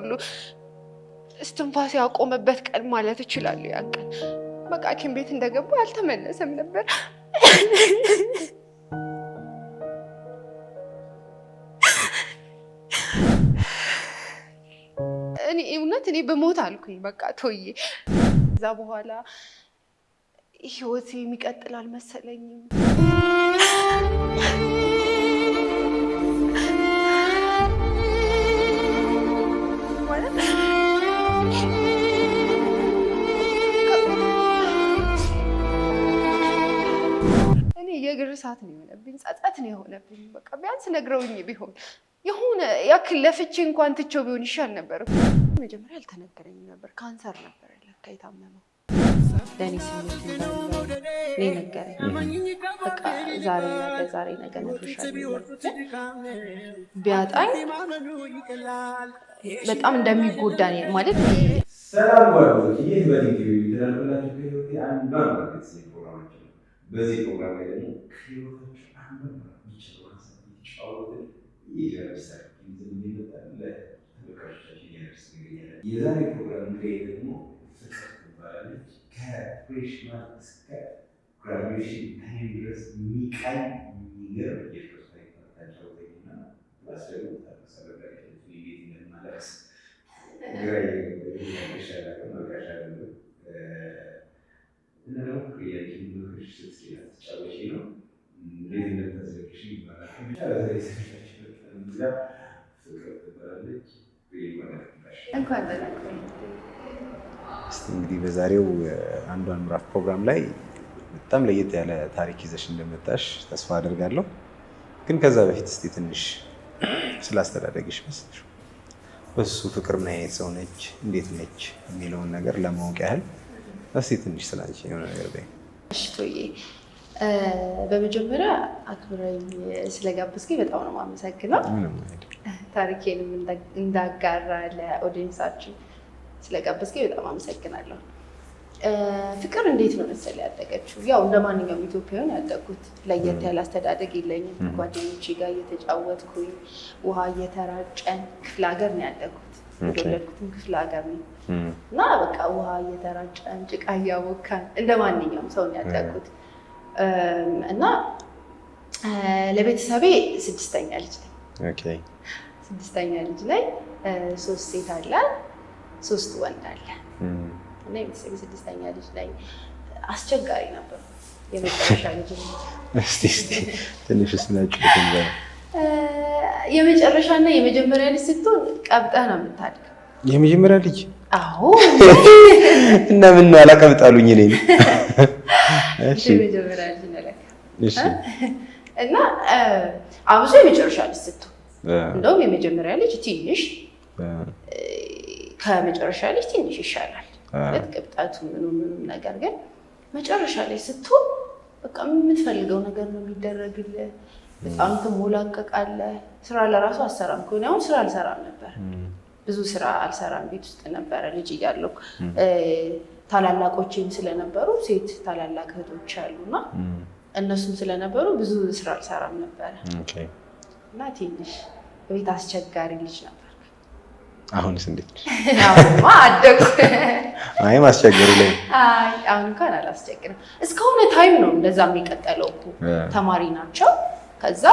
ሁሉ እስትንፋስ ያቆመበት ቀን ማለት እችላለሁ። ያ ቀን በቃ ሐኪም ቤት እንደገባ አልተመለሰም ነበር። እኔ በሞት አልኩኝ በቃ ቶዬ። ከዛ በኋላ ህይወቴ የሚቀጥል አልመሰለኝም። እኔ የእግር እሳት ነው የሆነብኝ፣ ጸጸት ነው የሆነብኝ። በቃ ቢያንስ ነግረውኝ ቢሆን የሆነ ያክል ለፍቼ እንኳን ትቼው ቢሆን ይሻል ነበር። መጀመሪያ አልተነገረኝም ነበር፣ ካንሰር ነበር ለካ የታመመው። ለእኔ ስሜት እንዳለው እኔ ነገረኝ። በቃ ዛሬ ነገ እነግርሻለሁ። ቢያጣኝ በጣም እንደሚጎዳ ማለት ነው። ሰላም ጓደኞች፣ ይህ በቲቪ የተላለፈላችሁ ከህይወቴ አንዷ ማለት ፕሮግራማችን ነው። በዚህ ፕሮግራም ላይ ደግሞ ከህይወታችሁ አንዷ የሚችለው ሀሳብ የተጫወትን ይዘርሳል የሚመጣል ለተመልካቾቻችን ያደርስ ይገኛል። የዛሬ ፕሮግራም እንግዲህ ደግሞ ፍቅር ትባላለች። ከፍሬሽማን እስከ ግራጁዌሽን ታይም ድረስ የሚቃኝ የሚገርም የፍቅር ታሪክ ታጫውተኝና ራስ ደግሞ ታሰበላች ቤት እንደማለቅስ ግራ ይሻላል እና ደግሞ ፍቅርያችን ምክርሽ ስትችላ ተጫወቼ ነው እንዴት እንደምታስለቅሽ ይባላል። ብቻ በተለይ ሰቻችን እዛ ፍቅር ትባላለች። እንኳን ተናግረኝ። እስቲ እንግዲህ በዛሬው አንዷን ምዕራፍ ፕሮግራም ላይ በጣም ለየት ያለ ታሪክ ይዘሽ እንደመጣሽ ተስፋ አደርጋለሁ። ግን ከዛ በፊት እስቲ ትንሽ ስላስተዳደግሽ መስልሽ በሱ ፍቅር ምን አይነት ሰው ነች፣ እንዴት ነች የሚለውን ነገር ለማወቅ ያህል እስቲ ትንሽ ስላንቺ የሆነ ነገር በይ። እሺ ቶዬ፣ በመጀመሪያ አክብረኝ ስለጋበዝከኝ በጣም ነው የማመሰግነው። ታሪኬንም እንዳጋራ ለኦዲየንሳችን ስለጋበዝከኝ በጣም አመሰግናለሁ። ፍቅር እንዴት ነው መሰለኝ ያደገችው? ያው እንደ ማንኛውም ኢትዮጵያውያን ያደግኩት ለየት ያለ አስተዳደግ የለኝም። ጓደኞቼ ጋር እየተጫወትኩኝ ውሃ እየተራጨን ክፍለ ሀገር ነው ያደግኩት። የተወለድኩትም ክፍለ ሀገር ነው እና በቃ ውሃ እየተራጨን ጭቃ እያቦካን እንደ ማንኛውም ሰው ነው ያደግኩት እና ለቤተሰቤ ስድስተኛ ልጅ ነኝ። ስድስተኛ ልጅ ላይ 3 ሴት አለ፣ 3 ወንድ አለ እና የቤተሰቤ ስድስተኛ ልጅ ላይ አስቸጋሪ ነበር። የመጨረሻ ልጅ ነው። እስቲ ትንሽ ስናጭው የመጨረሻና የመጀመሪያ ልጅ ስትሆን ቀብጠህ ነው የምታድገው። የመጀመሪያ ልጅ? አዎ። እና ምን ነው አላቀብጣሉኝ እኔ? እሺ የመጀመሪያ ልጅ ነው ለካ። እሺ። እና አብሶ የመጨረሻ ልጅ ስትሆን እንደውም የመጀመሪያ ልጅ ትንሽ ከመጨረሻ ልጅ ትንሽ ይሻላል ማለት ቅብጠቱ ምንም ነገር። ግን መጨረሻ ላይ ስትሆን በቃ የምትፈልገው ነገር ነው የሚደረግልህ። በጣም ትሞላቀቃለህ። ስራ ለራሱ አሰራም ከሆነ አሁን ስራ አልሰራም ነበር። ብዙ ስራ አልሰራም፣ ቤት ውስጥ ነበረ ልጅ እያለሁ። ታላላቆቼም ስለነበሩ ሴት ታላላቅ እህቶች አሉና እነሱም ስለነበሩ ብዙ ስራ አልሰራም ነበር እና ትንሽ ቤት አስቸጋሪ ልጅ ነበር። አሁንስ እንዴት ነሽ? አሁንማ አደኩ። አይ ማስቸገሩ ላይ አሁን እንኳን አላስቸግርም። እስከሆነ ታይም ነው እንደዛ የሚቀጠለው እኮ ተማሪ ናቸው። ከዛ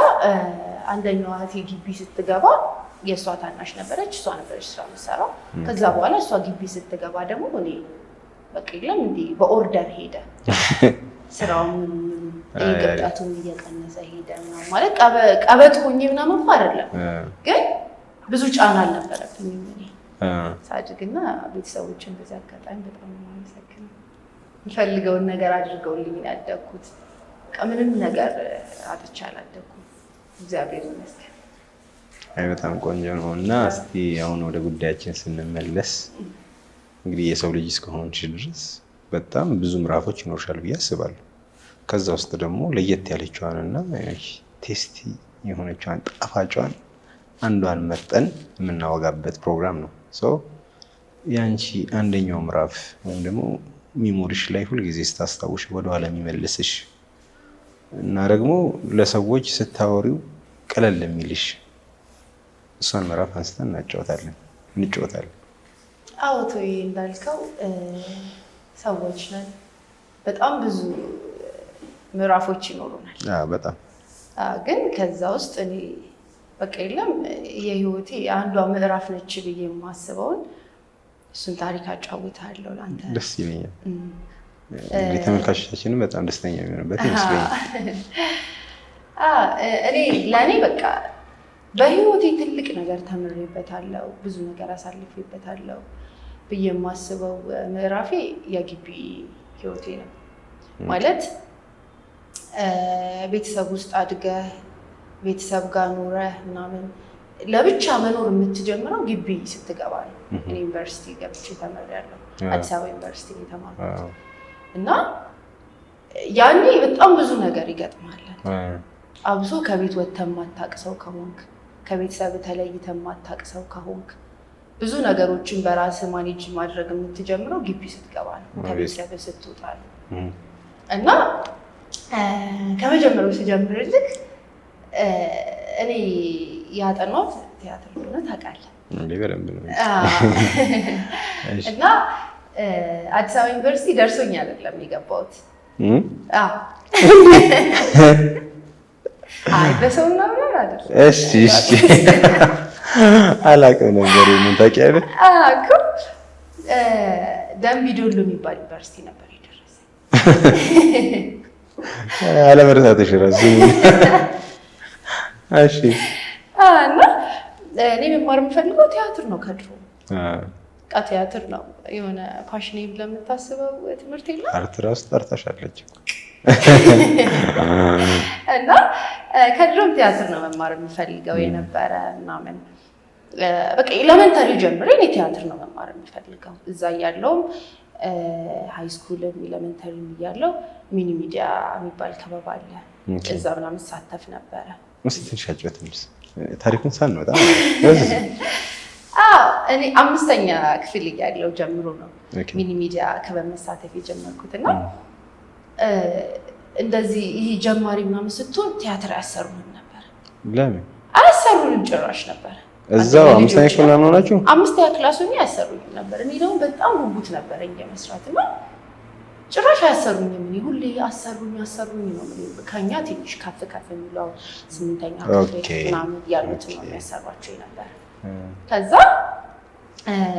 አንደኛዋ እህቴ ግቢ ስትገባ የእሷ ታናሽ ነበረች፣ እሷ ነበረች ስራ የምትሰራው። ከዛ በኋላ እሷ ግቢ ስትገባ ደግሞ እኔ በቃ የለም እንደ በኦርደር ሄደ ስራው። ቅብጠቱን እየቀነሰ ሄደ ነው ማለት ቀበጥ ሆኜ ምናምን እንኳ አይደለም፣ ግን ብዙ ጫና አልነበረብኝም እኔ ሳድግና ቤተሰቦችን በዚህ አጋጣሚ በጣም የማመሰግነው። የምፈልገውን ነገር አድርገውልኝ ያደግኩት። ምንም ነገር አጥቼ አላደኩም፣ እግዚአብሔር ይመስገን። አይ በጣም ቆንጆ ነው። እና እስቲ አሁን ወደ ጉዳያችን ስንመለስ እንግዲህ የሰው ልጅ እስከሆንሽ ድረስ በጣም ብዙ ምዕራፎች ይኖርሻል ብዬ አስባለሁ። ከዛ ውስጥ ደግሞ ለየት ያለችዋንና ቴስቲ የሆነችዋን ጣፋጯን አንዷን መርጠን የምናወጋበት ፕሮግራም ነው። ያንቺ አንደኛው ምዕራፍ ወይም ደግሞ ሚሞሪሽ ላይ ሁልጊዜ ስታስታውሽ ወደኋላ የሚመልስሽ እና ደግሞ ለሰዎች ስታወሪው ቀለል የሚልሽ እሷን ምዕራፍ አንስተን እናጫወታለን። እንጫወታለን። አዎ ቶዬ እንዳልከው ሰዎች ነን። በጣም ብዙ ምዕራፎች ይኖሩናል። በጣም ግን ከዛ ውስጥ እኔ በቃ የለም የህይወቴ አንዷ ምዕራፍ ነች ብዬ የማስበውን እሱን ታሪክ አጫውታለሁ ለአንተ። ደስ ይለኛል። እንግዲህ ተመልካቾቻችንም በጣም ደስተኛ የሚሆንበት ይመስለኛል። እኔ ለእኔ በቃ በህይወቴ ትልቅ ነገር ተምሬበታለሁ፣ ብዙ ነገር አሳልፌበታለሁ ብዬ የማስበው ምዕራፌ የግቢ ህይወቴ ነው። ማለት ቤተሰብ ውስጥ አድገህ ቤተሰብ ጋር ኑረህ ምናምን ለብቻ መኖር የምትጀምረው ግቢ ስትገባ ነው። እኔ ዩኒቨርሲቲ ገብቼ ተምሬያለሁ። አዲስ አበባ ዩኒቨርሲቲ የተማርኩት እና ያኔ በጣም ብዙ ነገር ይገጥማል። አብሶ ከቤት ወጥተህ የማታውቅ ሰው ከሆንክ፣ ከቤተሰብ ተለይተህ የማታውቅ ሰው ከሆንክ ብዙ ነገሮችን በራስህ ማኔጅ ማድረግ የምትጀምረው ግቢ ስትገባ ነው፣ ከቤተሰብ ስትወጣ ነው። እና ከመጀመሪያው ስጀምርልህ እኔ ያጠናሁት ቲያትር እንደሆነ ታውቃለህ። በደንብ ነው። እና አዲስ አበባ ዩኒቨርሲቲ ደርሶኝ አይደለም የገባሁት። አይ በሰው ምናምን አይደለም። እሺ አላውቅም ነበር። ምን ታውቂያለሽ? እኮ ደምቢ ዶሎ የሚባል ዩኒቨርሲቲ ነበር የደረሰኝ። አለመረሳትሽ እራሱ። እሺ እና እኔ መማር የምፈልገው ቲያትር ነው ከድሮ በቃ ቲያትር ነው። የሆነ ፓሽኔ ብለህ የምታስበው ትምህርት የለም። አርት እራሱ ጠርታሻለች። እና ከድሮም ቲያትር ነው መማር የምፈልገው የነበረ ምናምን በቃ ኤሌመንተሪ ጀምሬ እኔ ቲያትር ነው መማር የምፈልገው። እዛ እያለውም ሃይስኩልም ኤሌመንተሪም እያለው ሚኒ ሚዲያ የሚባል ክበብ አለ። እዛ ምናምን ሳተፍ ነበረ። እስኪ ትንሽ አጫውተኝ ታሪኩን ሳንወጣ። እኔ 5ኛ ክፍል እያለሁ ጀምሮ ነው ሚኒ ሚዲያ ክበብ መሳተፍ የጀመርኩት እና እንደዚህ ይሄ ጀማሪ ምናምን ስትሆን ቲያትር አያሰሩንም ነበር። ለምን አያሰሩንም? ጭራሽ ነበር እዛው 5ኛ ክፍል ምናምን ሆናችሁ 5ኛ ክላስ ሆኜ አያሰሩኝም ነበር። እኔ ደግሞ በጣም ጉጉት ነበረኝ የመስራት እና ጭራሽ አያሰሩኝም። እኔ ሁሌ አሰሩኝ ነው ከኛ ትንሽ ከፍ የሚለው 8ኛ ክፍል ምናምን ያሉትን ነው የሚያሰሯቸው ነበር። ከዛ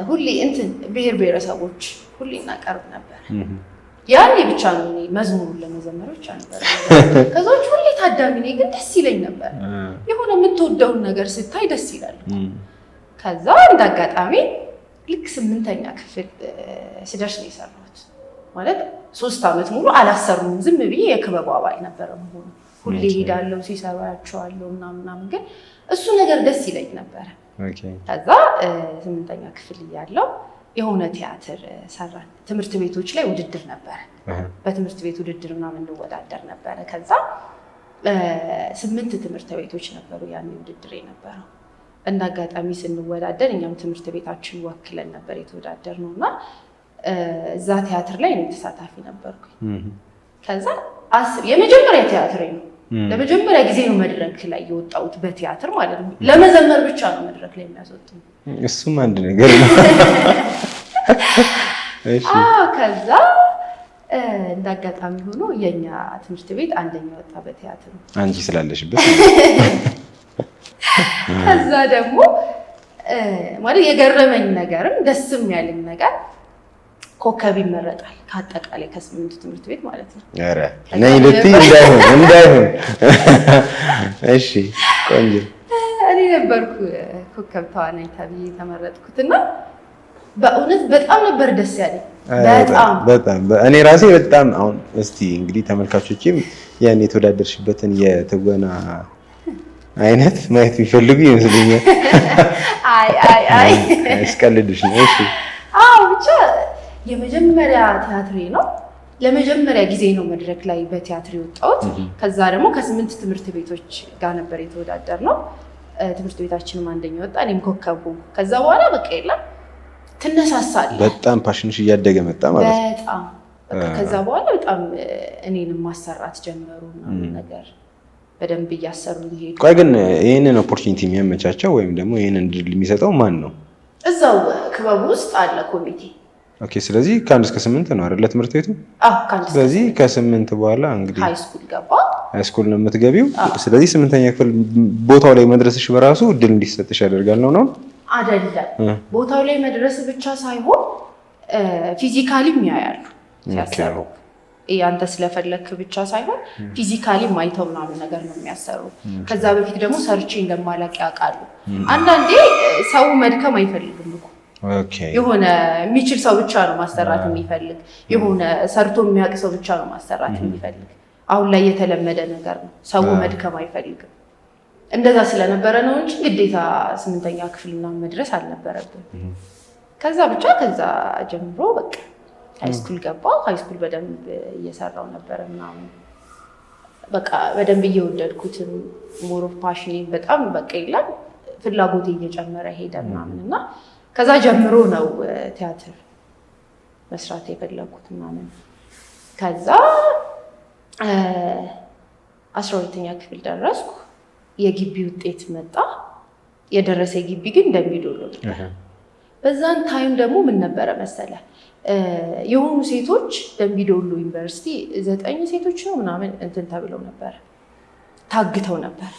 ሁሌ እንትን ብሔር ብሔረሰቦች ሁሌ እናቀርብ ነበር። ያኔ ብቻ ነው እኔ መዝሙሩን ለመዘመር ብቻ ነበር። ከዛዎች ሁሌ ታዳሚ ነኝ፣ ግን ደስ ይለኝ ነበር። የሆነ የምትወደውን ነገር ስታይ ደስ ይላል። ከዛ እንዳጋጣሚ ልክ 8ኛ ክፍል ስደርስ ነው የሰራሁት። ማለት 3 ዓመት ሙሉ አላሰሩም። ዝም ብዬ የክበቡ አባል ነበረ መሆኑ። ሁሌ ሄዳለሁ፣ ሲሰሩ ያቸዋለሁ ምናምን፣ ግን እሱ ነገር ደስ ይለኝ ነበረ። ከዛ 8ኛ ክፍል እያለሁ የሆነ ቲያትር ሰራን። ትምህርት ቤቶች ላይ ውድድር ነበረ። በትምህርት ቤት ውድድር ምናምን እንወዳደር ነበረ። ከዛ 8 ትምህርት ቤቶች ነበሩ ያኔ ውድድር የነበረው። እንደ አጋጣሚ ስንወዳደር እኛም ትምህርት ቤታችን ወክለን ነበር የተወዳደር ነው እና እዛ ቲያትር ላይ እኔ ተሳታፊ ነበርኩኝ። ከዛ የመጀመሪያ ቲያትር ነው። ለመጀመሪያ ጊዜ ነው መድረክ ላይ የወጣሁት በቲያትር ማለት ነው። ለመዘመር ብቻ ነው መድረክ ላይ የሚያስወጡ። እሱም አንድ ነገር ነው። ከዛ እንዳጋጣሚ ሆኖ የኛ ትምህርት ቤት አንደኛ ወጣ በቲያትር ነው። አንቺ ስላለሽበት። ከዛ ደግሞ ማለት የገረመኝ ነገርም ደስም ያለኝ ነገር ኮከብ ይመረጣል ከአጠቃላይ ከ8 ትምህርት ቤት ማለት ነው። ኧረ ነይ ልትይ እንዳይሆን። እሺ ቆንጆ። እኔ ነበርኩ ኮከብ ተዋናይ ተብዬ የተመረጥኩትና በእውነት በጣም ነበር ደስ ያለኝ። በጣም እኔ ራሴ በጣም አሁን እስቲ እንግዲህ ተመልካቾችም ያን የተወዳደርሽበትን የትወና አይነት ማየት የሚፈልጉ ይመስለኛል። አይ እስቀልድሽ ነው። እሺ ብቻ የመጀመሪያ ቲያትሬ ነው። ለመጀመሪያ ጊዜ ነው መድረክ ላይ በቲያትር የወጣሁት። ከዛ ደግሞ ከ8 ትምህርት ቤቶች ጋር ነበር የተወዳደር ነው። ትምህርት ቤታችንም አንደኛ ወጣ፣ እኔም ኮከብ ሆንኩ። ከዛ በኋላ በቃ የለም ትነሳሳለህ። በጣም ፓሽንሽ እያደገ መጣ ማለት ነው። በጣም ከዛ በኋላ በጣም እኔንም ማሰራት ጀመሩ ምናምን ነገር በደንብ እያሰሩ ይሄዱ። ቆይ ግን ይሄንን ኦፖርቹኒቲ የሚያመቻቸው ወይም ደግሞ ይሄንን ድል የሚሰጠው ማን ነው? እዛው ክበብ ውስጥ አለ ኮሚቴ። ኦኬ። ስለዚህ ከ1 እስከ 8 ነው አይደል ትምህርት ቤቱ? ስለዚህ ከ8 በኋላ እንግዲህ ሃይ ስኩል ገባ። ሃይ ስኩል ነው የምትገቢው። ስለዚህ 8ኛ ክፍል ቦታው ላይ መድረስሽ በራሱ እድል እንዲሰጥሽ ያደርጋል ነው አይደለም? ቦታው ላይ መድረስ ብቻ ሳይሆን ፊዚካሊም ያያሉ ሲያሰሩ። ያንተ ስለፈለክ ብቻ ሳይሆን ፊዚካሊ ማይተው ምናምን ነገር ነው የሚያሰሩ። ከዛ በፊት ደግሞ ሰርቼ እንደማላቅ ያውቃሉ። አንዳንዴ ሰው መድከም አይፈልግም እኮ የሆነ የሚችል ሰው ብቻ ነው ማሰራት የሚፈልግ። የሆነ ሰርቶ የሚያውቅ ሰው ብቻ ነው ማሰራት የሚፈልግ። አሁን ላይ የተለመደ ነገር ነው። ሰው መድከም አይፈልግም። እንደዛ ስለነበረ ነው እንጂ ግዴታ 8ኛ ክፍልና መድረስ አልነበረብን። ከዛ ጀምሮ በቃ ሃይ ስኩል ገባ። ሃይ ስኩል በደንብ እየሰራው ነበር ምናምን በቃ በደንብ እየወደድኩት ሞር ኦፍ ፓሽኔ በጣም በቃ ይላል ፍላጎቴ እየጨመረ ሄደ ምናምን እና ከዛ ጀምሮ ነው ቲያትር መስራት የፈለኩት ምናምን። ከዛ 12ኛ ክፍል ደረስኩ። የግቢ ውጤት መጣ። የደረሰ ግቢ ግን እንደሚዶሎ ነበር። በዛን ታይም ደግሞ ምን ነበረ መሰለ የሆኑ ሴቶች ደምቢዶሎ ዩኒቨርሲቲ 9 ሴቶች ነው ምናምን እንትን ተብለው ነበር፣ ታግተው ነበር።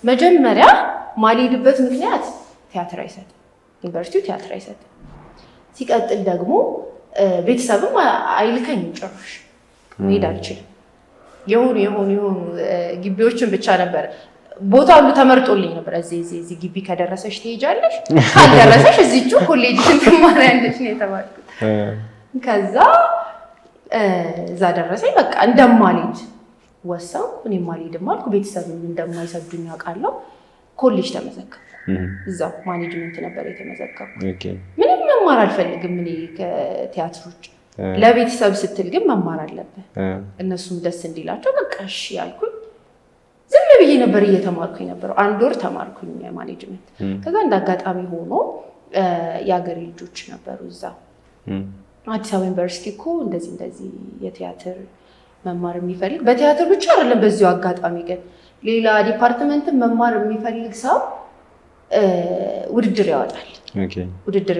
መጀመሪያ ማልሄድበት ምክንያት ቲያትር አይሰጥም፣ ዩኒቨርሲቲው ቲያትር አይሰጥም። ሲቀጥል ደግሞ ቤተሰብም አይልከኝም፣ ጭራሽ መሄድ አልችልም። የሆኑ ግቢዎችን ብቻ ነበር ቦታ ሁሉ ተመርጦልኝ ነበር። እዚህ ግቢ ከደረሰሽ ትሄጃለሽ፣ ካልደረሰሽ እዚቹ ኮሌጅ ትማሪያለሽ ነው የተባልኩት። ከዛ እዛ ደረሰኝ። በቃ እንደማልሄድ ወሰንኩ። እኔም አልሄድም አልኩ። ቤተሰብም እንደማይሰዱኝ አውቃለሁ። ኮሌጅ ተመዘገብኩ። እዛው ማኔጅመንት ነበር የተመዘገብኩት። ምንም መማር አልፈልግም እኔ ከቲያትር ውጭ። ለቤተሰብ ስትል ግን መማር አለብህ፣ እነሱም ደስ እንዲላቸው በቃ እሺ ያልኩኝ። ዝም ብዬ ነበር እየተማርኩኝ ነበረው። 1 ወር ተማርኩኝ ማኔጅመንት። ከዛ እንዳጋጣሚ ሆኖ የሀገሬ ልጆች ነበሩ እዛው አዲስ አበባ ዩኒቨርሲቲ እኮ እንደዚህ የቲያትር መማር የሚፈልግ በቲያትር ብቻ አይደለም፣ በዚሁ አጋጣሚ ግን ሌላ ዲፓርትመንትን መማር የሚፈልግ ሰው ውድድር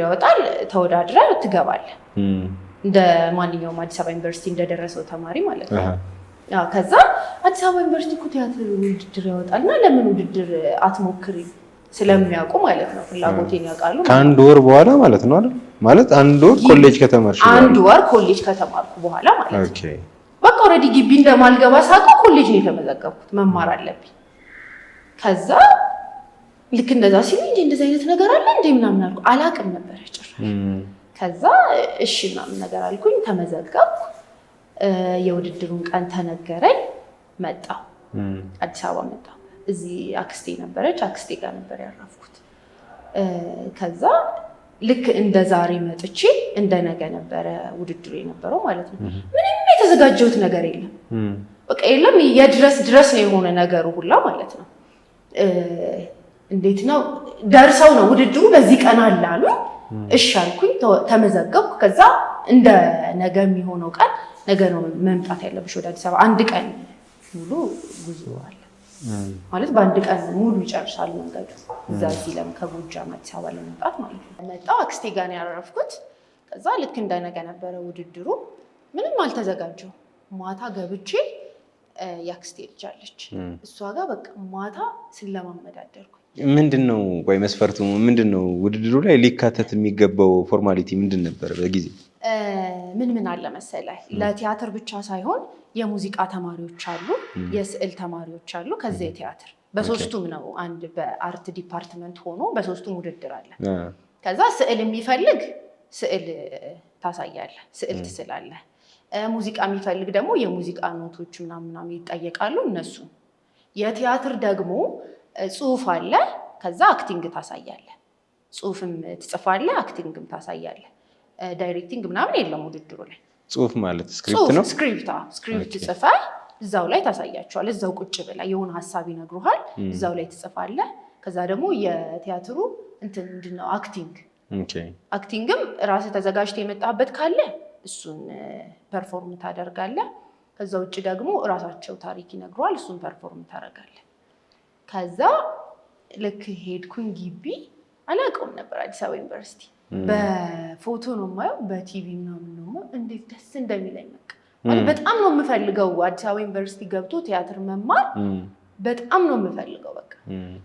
ያወጣል። ተወዳድረህ ትገባለህ እንደ ማንኛውም አዲስ አበባ ዩኒቨርሲቲ እንደደረሰው ተማሪ ማለት ነው። ከዛ አዲስ አበባ ዩኒቨርሲቲ እኮ ቲያትር ውድድር ያወጣል እና ለምን ውድድር አትሞክሪ ስለሚያውቁ ማለት ነው። ፍላጎቴን ያውቃሉ። ከ1 ወር በኋላ ማለት ነው አይደል? ማለት 1 ወር ኮሌጅ ከተማርሽ 1 ወር ኮሌጅ ከተማርኩ በኋላ ማለት ነው። በቃ ኦልሬዲ ግቢ እንደማልገባ ሳውቅ ኮሌጅ ነው የተመዘገብኩት፣ መማር አለብኝ። ከዛ ልክ እንደዛ ሲሉ እንጂ እንደዚህ አይነት ነገር አለ እንዴ ምናምን አልኩ። አላውቅም ነበር ጭራሽ። ከዛ እሺ ምናምን ነገር አልኩኝ፣ ተመዘገብኩ። የውድድሩን ቀን ተነገረኝ። መጣሁ፣ አዲስ አበባ መጣሁ። እዚህ አክስቴ ነበረች፣ አክስቴ ጋር ነበር ያረፍኩት። ከዛ ልክ እንደ ዛሬ መጥቼ እንደ ነገ ነበረ ውድድሩ የነበረው ማለት ነው። ምንም የተዘጋጀሁት ነገር የለም፣ በቃ የለም። ድረስ ነው የሆነ ነገሩ ሁላ ማለት ነው። እንዴት ነው ደርሰው ነው ውድድሩ በዚህ ቀን አለ አሉ። እሺ አልኩኝ፣ ተመዘገብኩ። ከዛ እንደ ነገ የሚሆነው ቀን ነገ ነው መምጣት ያለብሽ ወደ አዲስ አበባ። 1 ቀን ሙሉ ጉዞ አለ ማለት በ1 ቀን ሙሉ ይጨርሳል መንገዱ። እዛ እዚህ ከጎጃም አዲስ አበባ ለመምጣት ማለት ነው። መጣሁ፣ አክስቴ ጋር ነው ያረፍኩት። ከዛ ልክ እንደ ነገ ነበረ ውድድሩ። ምንም አልተዘጋጀው። ማታ ገብቼ ያክስቴ ልጅ አለች፣ እሷ ጋር በቃ ማታ ስለማመድ አደርኩ። ምንድነው ቆይ መስፈርቱ ምንድነው? ውድድሩ ላይ ሊካተት የሚገባው ፎርማሊቲ ምንድን ነበር? በጊዜ ምን አለ መሰለህ፣ ለቲያትር ብቻ ሳይሆን የሙዚቃ ተማሪዎች አሉ፣ የስዕል ተማሪዎች አሉ፣ ከዛ የቲያትር በሶስቱም ነው። አንድ በአርት ዲፓርትመንት ሆኖ በሶስቱም ውድድር አለ። ከዛ ስዕል የሚፈልግ ስዕል ታሳያለህ፣ ስዕል ትስላለህ። ሙዚቃ የሚፈልግ ደግሞ የሙዚቃ ኖቶች ምናምን ይጠየቃሉ እነሱ። የቲያትር ደግሞ ጽሁፍ አለ፣ ከዛ አክቲንግ ታሳያለህ። ጽሁፍም ትጽፋለህ፣ አክቲንግም ታሳያለህ። ዳይሬክቲንግ ምናምን የለም ውድድሩ ላይ። ጽሁፍ ማለት ስክሪፕት ነው። ስክሪፕት ጽፈህ እዛው ላይ ታሳያቸዋል። እዛው ቁጭ ብላ የሆነ ሀሳብ ይነግሩሃል፣ እዛው ላይ ትጽፋለህ። ከዛ ደግሞ የቲያትሩ እንትን ምንድነው አክቲንግም ራስህ ተዘጋጅተህ የመጣበት ካለ እሱን ፐርፎርም ታደርጋለህ። ከዛ ውጭ ደግሞ እራሳቸው ታሪክ ይነግሩሃል፣ እሱን ፐርፎርም ታደርጋለህ። ከዛ ልክ ሄድኩኝ ግቢ። አላውቀውም ነበር አዲስ አበባ ዩኒቨርሲቲ። በፎቶ ነው የማየው፣ በቲቪ ምናምን ነው የማየው። እንዴት ደስ እንደሚለኝ ማለት በጣም ነው የምፈልገው አዲስ አበባ ዩኒቨርሲቲ ገብቶ ቲያትር መማር በጣም ነው የምፈልገው። በቃ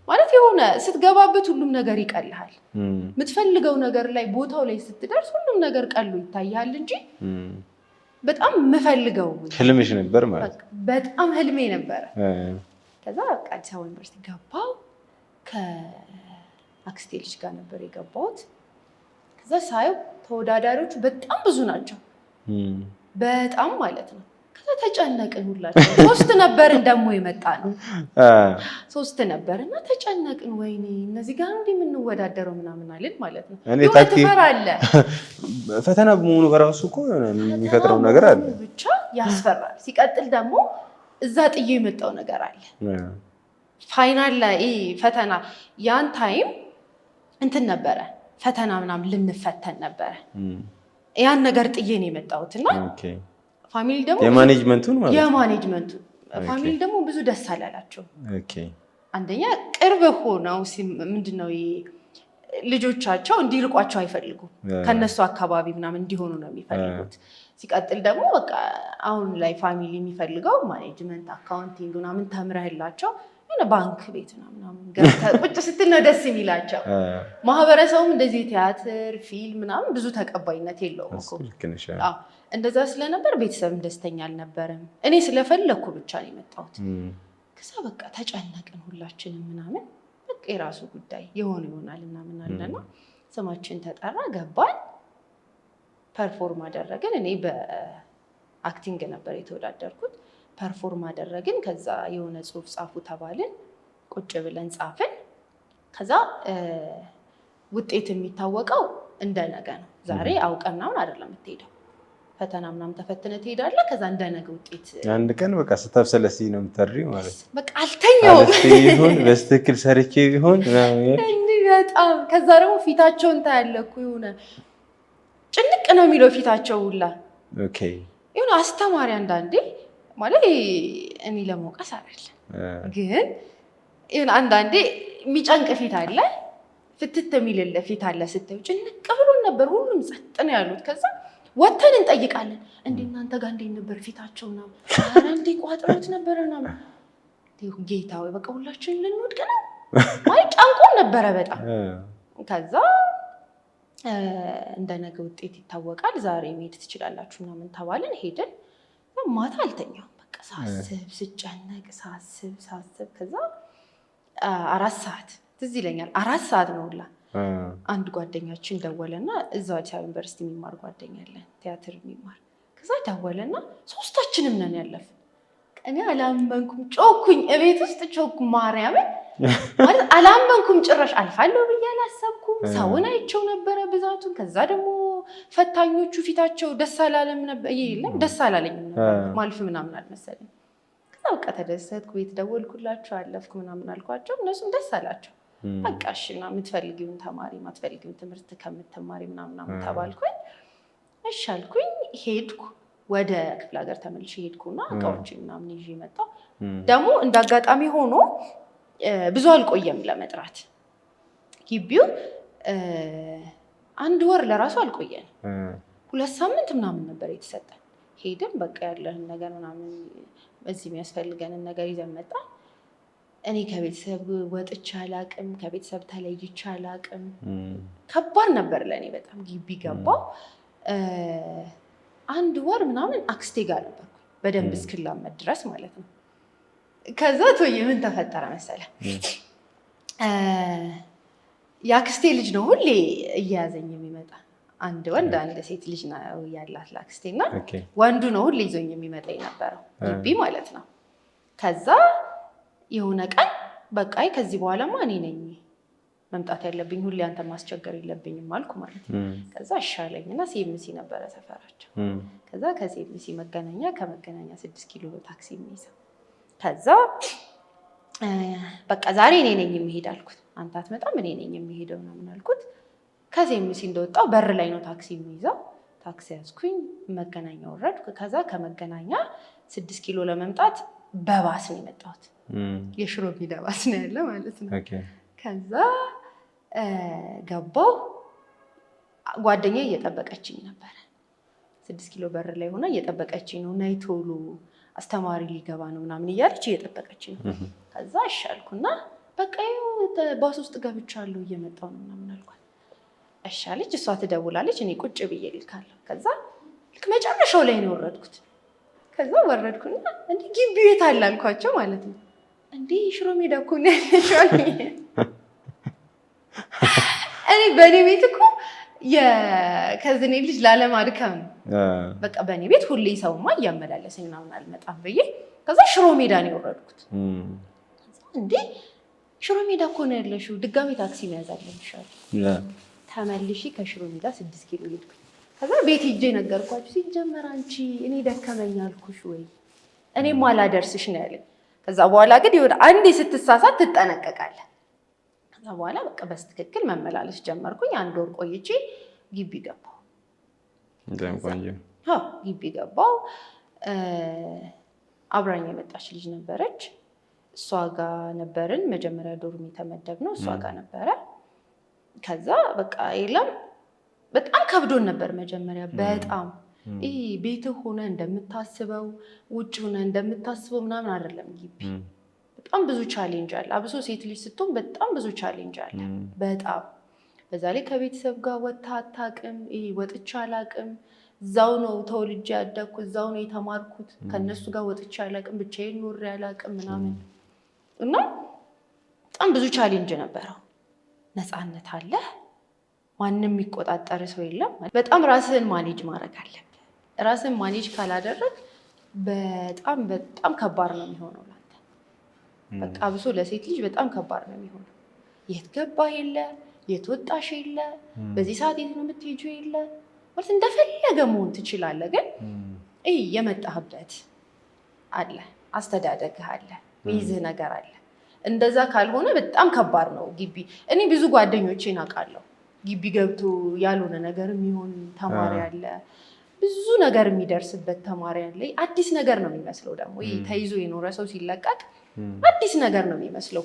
ማለት የሆነ ስትገባበት ሁሉም ነገር ይቀልሃል። የምትፈልገው ነገር ላይ ቦታው ላይ ስትደርስ ሁሉም ነገር ቀሎ ይታያል እንጂ በጣም የምፈልገው ህልምሽ ነበር ማለት በጣም ህልሜ ነበረ። ከዛ በቃ አዲስ አበባ ዩኒቨርሲቲ ገባሁ። ከአክስቴ ልጅ ጋር ነበር የገባሁት። ከዛ ሳየው ተወዳዳሪዎቹ በጣም ብዙ ናቸው፣ በጣም ማለት ነው። ከዛ ተጨነቅን ሁላችን። 3 ነበርን ደግሞ የመጣ ነው 3 ነበርና ተጨነቅን። ወይኔ እነዚህ ጋር እንዴ የምንወዳደረው ምናምን አለን ማለት ነው። ትፈራለህ። ፈተና በመሆኑ በራሱ እኮ የሚፈጥረው ነገር አለ፣ ብቻ ያስፈራል። ሲቀጥል ደግሞ እዛ ጥዬ የመጣው ነገር አለ። ፋይናል ላይ ፈተና ያን ታይም እንትን ነበረ ፈተና ምናምን ልንፈተን ነበረ። ያን ነገር ጥዬ ነው የመጣሁትና ፋሚሊ ደግሞ የማኔጅመንቱን ፋሚሊ ደግሞ ብዙ ደስ አላላቸው። አንደኛ ቅርብ ሆነው ምንድነው ልጆቻቸው እንዲርቋቸው አይፈልጉም። ከነሱ አካባቢ ምናምን እንዲሆኑ ነው የሚፈልጉት። ሲቀጥል ደግሞ በቃ አሁን ላይ ፋሚሊ የሚፈልገው ማኔጅመንት፣ አካውንቲንግ ምናምን ተምረህላቸው ባንክ ቤት ምናምን ቁጭ ስትል ነው ደስ የሚላቸው። ማህበረሰቡም እንደዚህ ቲያትር፣ ፊልም ምናምን ብዙ ተቀባይነት የለውም እኮ። እንደዛ ስለነበር ቤተሰብም ደስተኛ አልነበረም። እኔ ስለፈለኩ ብቻ ነው የመጣሁት። ከዛ በቃ ተጨነቅን ሁላችንም ምናምን በቃ የራሱ ጉዳይ የሆነ ይሆናል ምናምን አለና ስማችን ተጠራ፣ ገባን፣ ፐርፎርም አደረግን። እኔ በአክቲንግ ነበር የተወዳደርኩት። ፐርፎርም አደረግን። ከዛ የሆነ ጽሁፍ ጻፉ ተባልን። ቁጭ ብለን ጻፍን። ከዛ ውጤት የሚታወቀው እንደነገ ነው። ዛሬ አውቀናውን አይደለም የምትሄደው። ፈተና ምናምን ተፈትነህ ትሄዳለህ። ከዛ እንደነገ ውጤት አንድ ቀን በቃ ስታብሰለሲ ነው የምትጠሪው ማለት ነው። በቃ አልተኛውም ቢሆን በስትክክል ሰርቼ ቢሆን እንዲህ በጣም። ከዛ ደግሞ ፊታቸውን ታያለህ እኮ የሆነ ጭንቅ ነው የሚለው ፊታቸው ሁላ። ኦኬ የሆነ አስተማሪ አንዳንዴ ማለት እኔ ለመውቀስ አይደለም፣ ግን አንዳንዴ የሚጨንቅ ፊት አለ፣ ፍትት የሚልልህ ፊት አለ። ስትዩ ጭንቅ ብሎን ነበር። ሁሉም ጸጥ ነው ያሉት። ከዛ ወተን እንጠይቃለን፣ እንዴ እናንተ ጋር እንዴት ነበር ፊታቸው? ነው ኧረ እንዴ ቋጥሮት ነበር ነው። ጌታ ወይ በቃ ሁላችንን ልንወድቅ ነው ማለት ጨንቆን ነበረ በጣም። ከዛ እንደነገ ውጤት ይታወቃል፣ ዛሬ መሄድ ትችላላችሁ ምናምን ተባልን። ሄድን። ማታ አልተኛም። በቃ ሳስብ ስጨነቅ ሳስብ ከዛ 4 ሰዓት ትዝ ይለኛል። 4 ሰዓት ነው ሁላ አንድ ጓደኛችን ደወለና እዛው አዲስ አበባ ዩኒቨርሲቲ የሚማር ጓደኛ አለን ቲያትር የሚማር። ከዛ ደወለና 3ታችንም ነን ያለፍን። እኔ አላመንኩም፣ ጮኩኝ፣ እቤት ውስጥ ጮኩ። ማርያምን ማለት አላመንኩም ጭራሽ። አልፋለሁ ብዬ አላሰብኩም። ሰውን አይቼው ነበረ ብዛቱን። ከዛ ደግሞ ፈታኞቹ ፊታቸው ደስ አላለም ነበር። የለም ደስ አላለኝም ነበር፣ ማልፍ ምናምን አልመሰለኝም። ከዛ በቃ ተደሰትኩ፣ ቤት ደወልኩላቸው፣ አለፍኩ ምናምን አልኳቸው። እነሱም ደስ አላቸው። በቃ እሺ ምናምን የምትፈልጊውን ተማሪ ማትፈልጊውን ትምህርት ከምትማሪ ምናምን ተባልኩኝ። እሺ አልኩኝ። ሄድኩ፣ ወደ ክፍለ ሀገር ተመልሼ ሄድኩና እቃዎች ምናምን ይዤ መጣሁ። ደግሞ እንዳጋጣሚ ሆኖ ብዙ አልቆየም ለመጥራት። ግቢው 1 ወር ለራሱ አልቆየን፣ 2 ሳምንት ምናምን ነበር የተሰጠን። ሄድን፣ በቃ ያለህን ነገር ምናምን እዚህ የሚያስፈልገንን ነገር ይዘን መጣን። እኔ ከቤተሰብ ወጥቼ አላቅም፣ ከቤተሰብ ተለይቼ አላቅም። ከባድ ነበር ለእኔ በጣም። ግቢ ገባሁ። 1 ወር ምናምን አክስቴ ጋር ነበርኩ በደንብ እስክላመድ ድረስ ማለት ነው። ከዛ ቶዬ ምን ተፈጠረ መሰለ፣ የአክስቴ ልጅ ነው ሁሌ እየያዘኝ የሚመጣ። አንድ ወንድ አንድ ሴት ልጅ ነው ያላት ለአክስቴና ወንዱ ነው ሁሌ ይዞኝ የሚመጣ የነበረው ግቢ ማለት ነው። ከዛ የሆነ ቀን በቃ ከዚህ በኋላማ እኔ ነኝ መምጣት ያለብኝ፣ ሁሌ አንተ ማስቸገር የለብኝም አልኩ ማለት ነው። ከዛ አሻለኝና ሲኤምሲ ነበረ ሰፈራቸው። ከዛ ከሲኤምሲ መገናኛ፣ ከመገናኛ 6 ኪሎ ታክሲ የሚይዘው። ከዛ በቃ ዛሬ እኔ ነኝ የሚሄድ አልኩት። አንተ አትመጣም እኔ ነኝ የሚሄደው ምናምን አልኩት። ከሲኤምሲ እንደወጣው በር ላይ ነው ታክሲ የሚይዘው። ታክሲ ያዝኩኝ፣ መገናኛ ወረድኩ። ከዛ ከመገናኛ 6 ኪሎ ለመምጣት በባስ ነው የመጣሁት። የሽሮ ሜዳ ባስ ነው ያለ ማለት ነው። ከዛ ገባሁ። ጓደኛዬ እየጠበቀችኝ ነበረ። 6 ኪሎ በር ላይ ሆና እየጠበቀችኝ ነው። ነይ ቶሎ አስተማሪ ሊገባ ነው ምናምን እያለች እየጠበቀችኝ ነው። ከዛ እሻልኩና በቃ ባስ ውስጥ ገብቻለሁ እየመጣሁ ነው ምናምን አልኳት። እሻለች። እሷ ትደውላለች፣ እኔ ቁጭ ብዬ ልካለሁ። ከዛ ልክ መጨረሻው ላይ ነው የወረድኩት። ከዛ ወረድኩና እንዴ ግቢው የት አለ አልኳቸው ማለት ነው። እንዴ ሽሮ ሜዳ እኮ ነው ያለችው። እኔ በእኔ ቤት እኮ የከዝኔ ልጅ ላለማድከም ነው። በቃ በእኔ ቤት ሁሌ ሰውማ እያመላለሰኝ ምናምን አልመጣም ብዬ ከዛ ሽሮ ሜዳ ነው የወረድኩት። እንዴ ሽሮ ሜዳ እኮ ነው ያለሽው፣ ድጋሚ ታክሲ መያዝ አለብሻል። ተመልሼ ከሽሮ ሜዳ 6 ኪሎ ሄድኩኝ። ከዛ ቤት ሂጄ ነገርኳችሁ። ሲጀመር አንቺ እኔ ደከመኝ አልኩሽ ወይ እኔም አላደርስሽ ነው ያለኝ። ከዛ በኋላ ግን ወደ አንዴ ስትሳሳት ትጠነቀቃለህ። ከዛ በኋላ በቃ በስትክክል መመላለስ ጀመርኩኝ። 1 ወር ቆይቼ ግቢ ገባሁ። ግቢ ገባሁ። አብራኝ የመጣች ልጅ ነበረች። እሷ ጋር ነበርን። መጀመሪያ ዶርም የተመደብነው እሷ ጋር ነበረ። ከዛ በቃ የለም በጣም ከብዶን ነበር መጀመሪያ። በጣም ይሄ ቤትህ ሆነ እንደምታስበው ውጭ ሆነ እንደምታስበው ምናምን አይደለም ግቢ። በጣም ብዙ ቻሌንጅ አለ። አብሶ ሴት ልጅ ስትሆን በጣም ብዙ ቻሌንጅ አለ። በጣም በዛ ላይ ከቤተሰብ ጋር ወጥታ አታውቅም። ይሄ ወጥቼ አላውቅም። እዛው ነው ተወልጄ ያደግኩት፣ እዛው ነው የተማርኩት። ከነሱ ጋር ወጥቼ አላውቅም፣ ብቻዬን ኖሬ አላውቅም ምናምን እና በጣም ብዙ ቻሌንጅ ነበረው። ነፃነት አለ፣ ማንም የሚቆጣጠር ሰው የለም። በጣም ራስህን ማኔጅ ማድረግ አለብህ። ራስህን ማኔጅ ካላደረግ በጣም በጣም ከባድ ነው የሚሆነው ላንተ። በቃ አብሶ ለሴት ልጅ በጣም ከባድ ነው የሚሆነው። የት ገባህ የለ፣ የት ወጣሽ የለ፣ በዚህ ሰዓት የት ነው የምትሄጂው የለ። ማለት እንደፈለገ መሆን ትችላለህ፣ ግን የመጣህበት አለ፣ አስተዳደግህ አለ፣ ሚይዝህ ነገር አለ። እንደዛ ካልሆነ በጣም ከባድ ነው ግቢ። እኔ ብዙ ጓደኞቼን አውቃለሁ ግቢ ገብቶ ያልሆነ ነገር የሚሆን ተማሪ አለ፣ ብዙ ነገር የሚደርስበት ተማሪ አለ። አዲስ ነገር ነው የሚመስለው ደግሞ ተይዞ የኖረ ሰው ሲለቀቅ አዲስ ነገር ነው የሚመስለው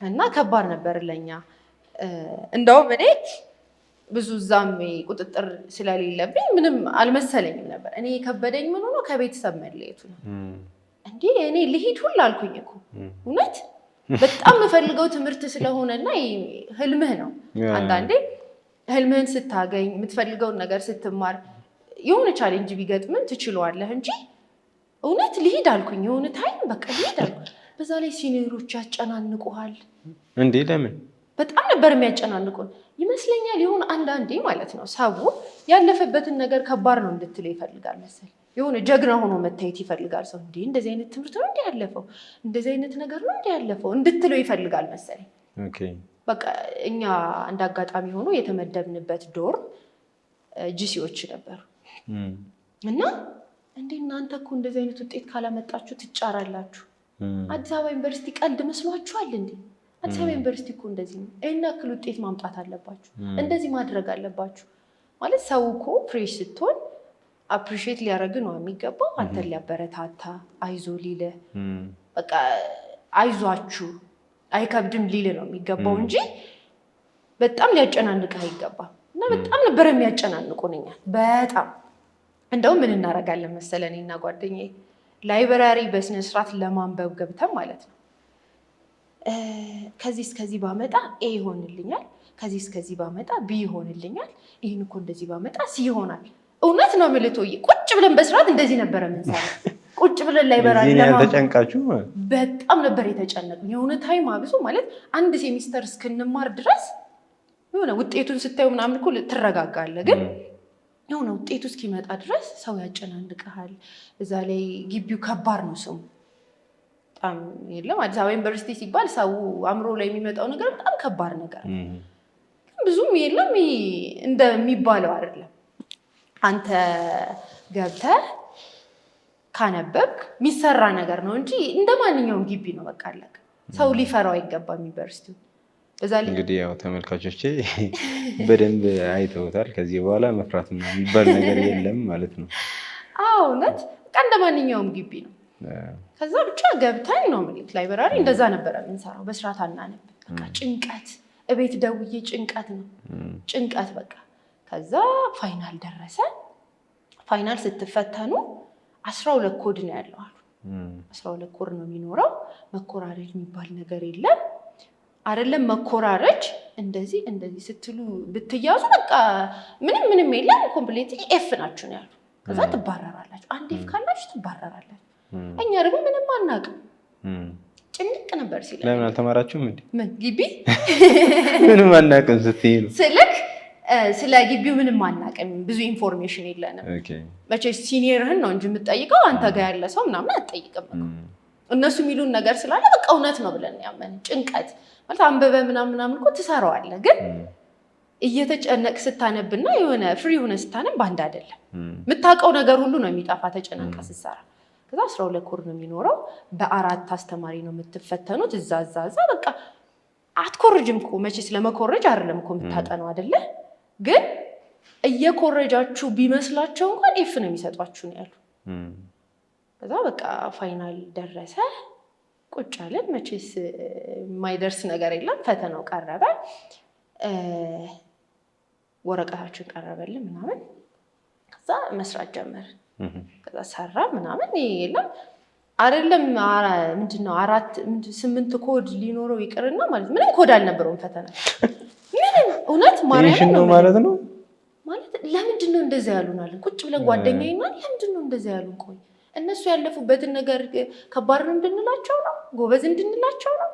እና ከባድ ነበር ለኛ። እንደውም እኔ ብዙ እዛም ቁጥጥር ስለሌለብኝ ምንም አልመሰለኝም ነበር። እኔ የከበደኝ ምን ሆኖ ከቤተሰብ መለየቱ ነው። እንዴ እኔ ልሂድ ሁላ አልኩኝ እኮ እውነት በጣም የምፈልገው ትምህርት ስለሆነና ህልምህ ነው። አንዳንዴ ህልምህን ስታገኝ የምትፈልገውን ነገር ስትማር የሆነ ቻሌንጅ ቢገጥምን ትችለዋለህ እንጂ እውነት ልሂድ አልኩኝ። የሆነ ታይም በቃ ልሂድ አልኩኝ። በዛ ላይ ሲኒሮች ያጨናንቁሃል። እንዴ ለምን? በጣም ነበር የሚያጨናንቁን ይመስለኛል። የሆነ አንዳንዴ ማለት ነው ሰው ያለፈበትን ነገር ከባድ ነው እንድትለው ይፈልጋል መሰል። የሆነ ጀግና ሆኖ መታየት ይፈልጋል ሰው። እንዴ እንደዚህ አይነት ትምህርት ነው እንዴ ያለፈው፣ እንደዚህ አይነት ነገር ነው እንዴ ያለፈው እንድትለው ይፈልጋል መሰለኝ። በቃ እኛ እንደ አጋጣሚ ሆኖ የተመደብንበት ዶርም ጂሲዎች ነበሩ እና እንዴ እናንተ እኮ እንደዚህ አይነት ውጤት ካላመጣችሁ ትጫራላችሁ። አዲስ አበባ ዩኒቨርሲቲ ቀልድ መስሏችኋል እንዴ? አዲስ አበባ ዩኒቨርሲቲ እኮ እንደዚህ ነው። ይሄን ያክል ውጤት ማምጣት አለባችሁ፣ እንደዚህ ማድረግ አለባችሁ ማለት። ሰው እኮ ፍሬሽ ስትሆን አፕሪሺየት ሊያደርግ ነው የሚገባው። አንተን ሊያበረታታ አይዞ ሊል በቃ አይዟችሁ አይከብድም ሊል ነው የሚገባው እንጂ በጣም ሊያጨናንቅህ አይገባም። እና በጣም ነበር የሚያጨናንቁን እኛን በጣም። እንደውም ምን እናደርጋለን መሰለን እኔና ጓደኛዬ ላይብራሪ በስነ ስርዓት ለማንበብ ገብተን ማለት ነው ከዚህ እስከዚህ ባመጣ ኤ ይሆንልኛል፣ ከዚህ እስከዚህ ባመጣ ቢ ይሆንልኛል፣ ይህን እኮ እንደዚህ ባመጣ ሲ ይሆናል። እውነት ነው የምልህ ቁጭ ብለን በስርዓት እንደዚህ ነበረ የምንሰራው። ቁጭ ብለን ላይብራሪ ተጨንቃችሁ በጣም ነበር የተጨነቅን። የሆነ ታይም አብሶ ማለት 1 ሴሚስተር እስክንማር ድረስ የሆነ ውጤቱን ስታዩ ምናምን እኮ ትረጋጋለህ፣ ግን የሆነ ውጤቱ እስኪመጣ ድረስ ሰው ያጨናንቅሃል። እዛ ላይ ግቢው ከባድ ነው ስሙ በጣም የለም። አዲስ አበባ ዩኒቨርሲቲ ሲባል ሰው አእምሮ ላይ የሚመጣው ነገር በጣም ከባድ ነገር ግን ብዙም የለም። እንደሚባለው አይደለም። አንተ ገብተህ ካነበብክ የሚሰራ ነገር ነው እንጂ እንደ ማንኛውም ግቢ ነው። በቃ አለቀ። ሰው ሊፈራው አይገባም ዩኒቨርሲቲው። በዛ ላይ እንግዲህ ያው ተመልካቾቼ በደንብ አይተውታል። ከዚህ በኋላ መፍራት የሚባል ነገር የለም ማለት ነው። አዎ እውነት በቃ እንደ ማንኛውም ግቢ ነው። ከዛ ብቻ ገብተን ነው ማለት ላይብራሪ እንደዛ ነበረ የምንሰራው። በስርዓት አናነብ በቃ ጭንቀት እቤት ደውዬ ጭንቀት ነው ጭንቀት በቃ ከዛ ፋይናል ደረሰ ፋይናል ስትፈተኑ 12 ኮድ ነው ያለው አሉ 12 ኮድ ነው የሚኖረው መኮራረጅ የሚባል ነገር የለም አይደለም መኮራረጅ እንደዚህ ስትሉ ብትያዙ በቃ ምንም የለም ኮምፕሊትሊ ኤፍ ናችሁ ነው ያሉ ከዛ ትባረራላችሁ አንድ ኤፍ ካላችሁ ትባረራላችሁ እኛ ደግሞ ምንም አናውቅም ጭንቅ ነበር ሲል ለምን አልተማራችሁም እንዴ ምን ግቢ ምንም አናውቅም ስትይ ነው ስለ ግቢው ምንም አናውቅም ብዙ ኢንፎርሜሽን የለንም መቼስ ሲኒየርህን ነው እንጂ የምትጠይቀው አንተ ጋር ያለ ሰው ምናምን አትጠይቅም እነሱ የሚሉን ነገር ስላለ በቃ እውነት ነው ብለን ያመን ጭንቀት ማለት አንበበ ምናምን እኮ ትሰራዋለህ ግን እየተጨነቅ ስታነብና የሆነ ፍሪ ሆነ ስታነብ ባንድ አይደለም የምታውቀው ነገር ሁሉ ነው የሚጠፋ ተጨናንቀ ስትሰራ ከዛ 12 ኮር ነው የሚኖረው በአራት አስተማሪ ነው የምትፈተኑት እዛ በቃ አትኮርጅም እኮ መቼስ ለመኮረጅ አይደለም እኮ የምታጠነው አይደለ ግን እየኮረጃችሁ ቢመስላቸው እንኳን ኤፍ ነው የሚሰጧችሁ ነው ያሉ ከዛ በቃ ፋይናል ደረሰ ቁጭ አለን መቼስ የማይደርስ ነገር የለም ፈተናው ቀረበ ወረቀታችን ቀረበልን ምናምን ከዛ መስራት ጀመር ከዛ ሰራ ምናምን የለም አይደለም ምንድነው 8 ኮድ ሊኖረው ይቅርና ማለት ምንም ኮድ አልነበረውም ፈተና ምንም እውነት ማርያም ነው ማለት ነው ማለት ለምንድን ነው እንደዛ ያሉናል ቁጭ ብለን ጓደኛዬና ለምንድን ነው እንደዛ ያሉን ቆይ እነሱ ያለፉበትን ነገር ከባድ ነው እንድንላቸው ነው ጎበዝ እንድንላቸው ነው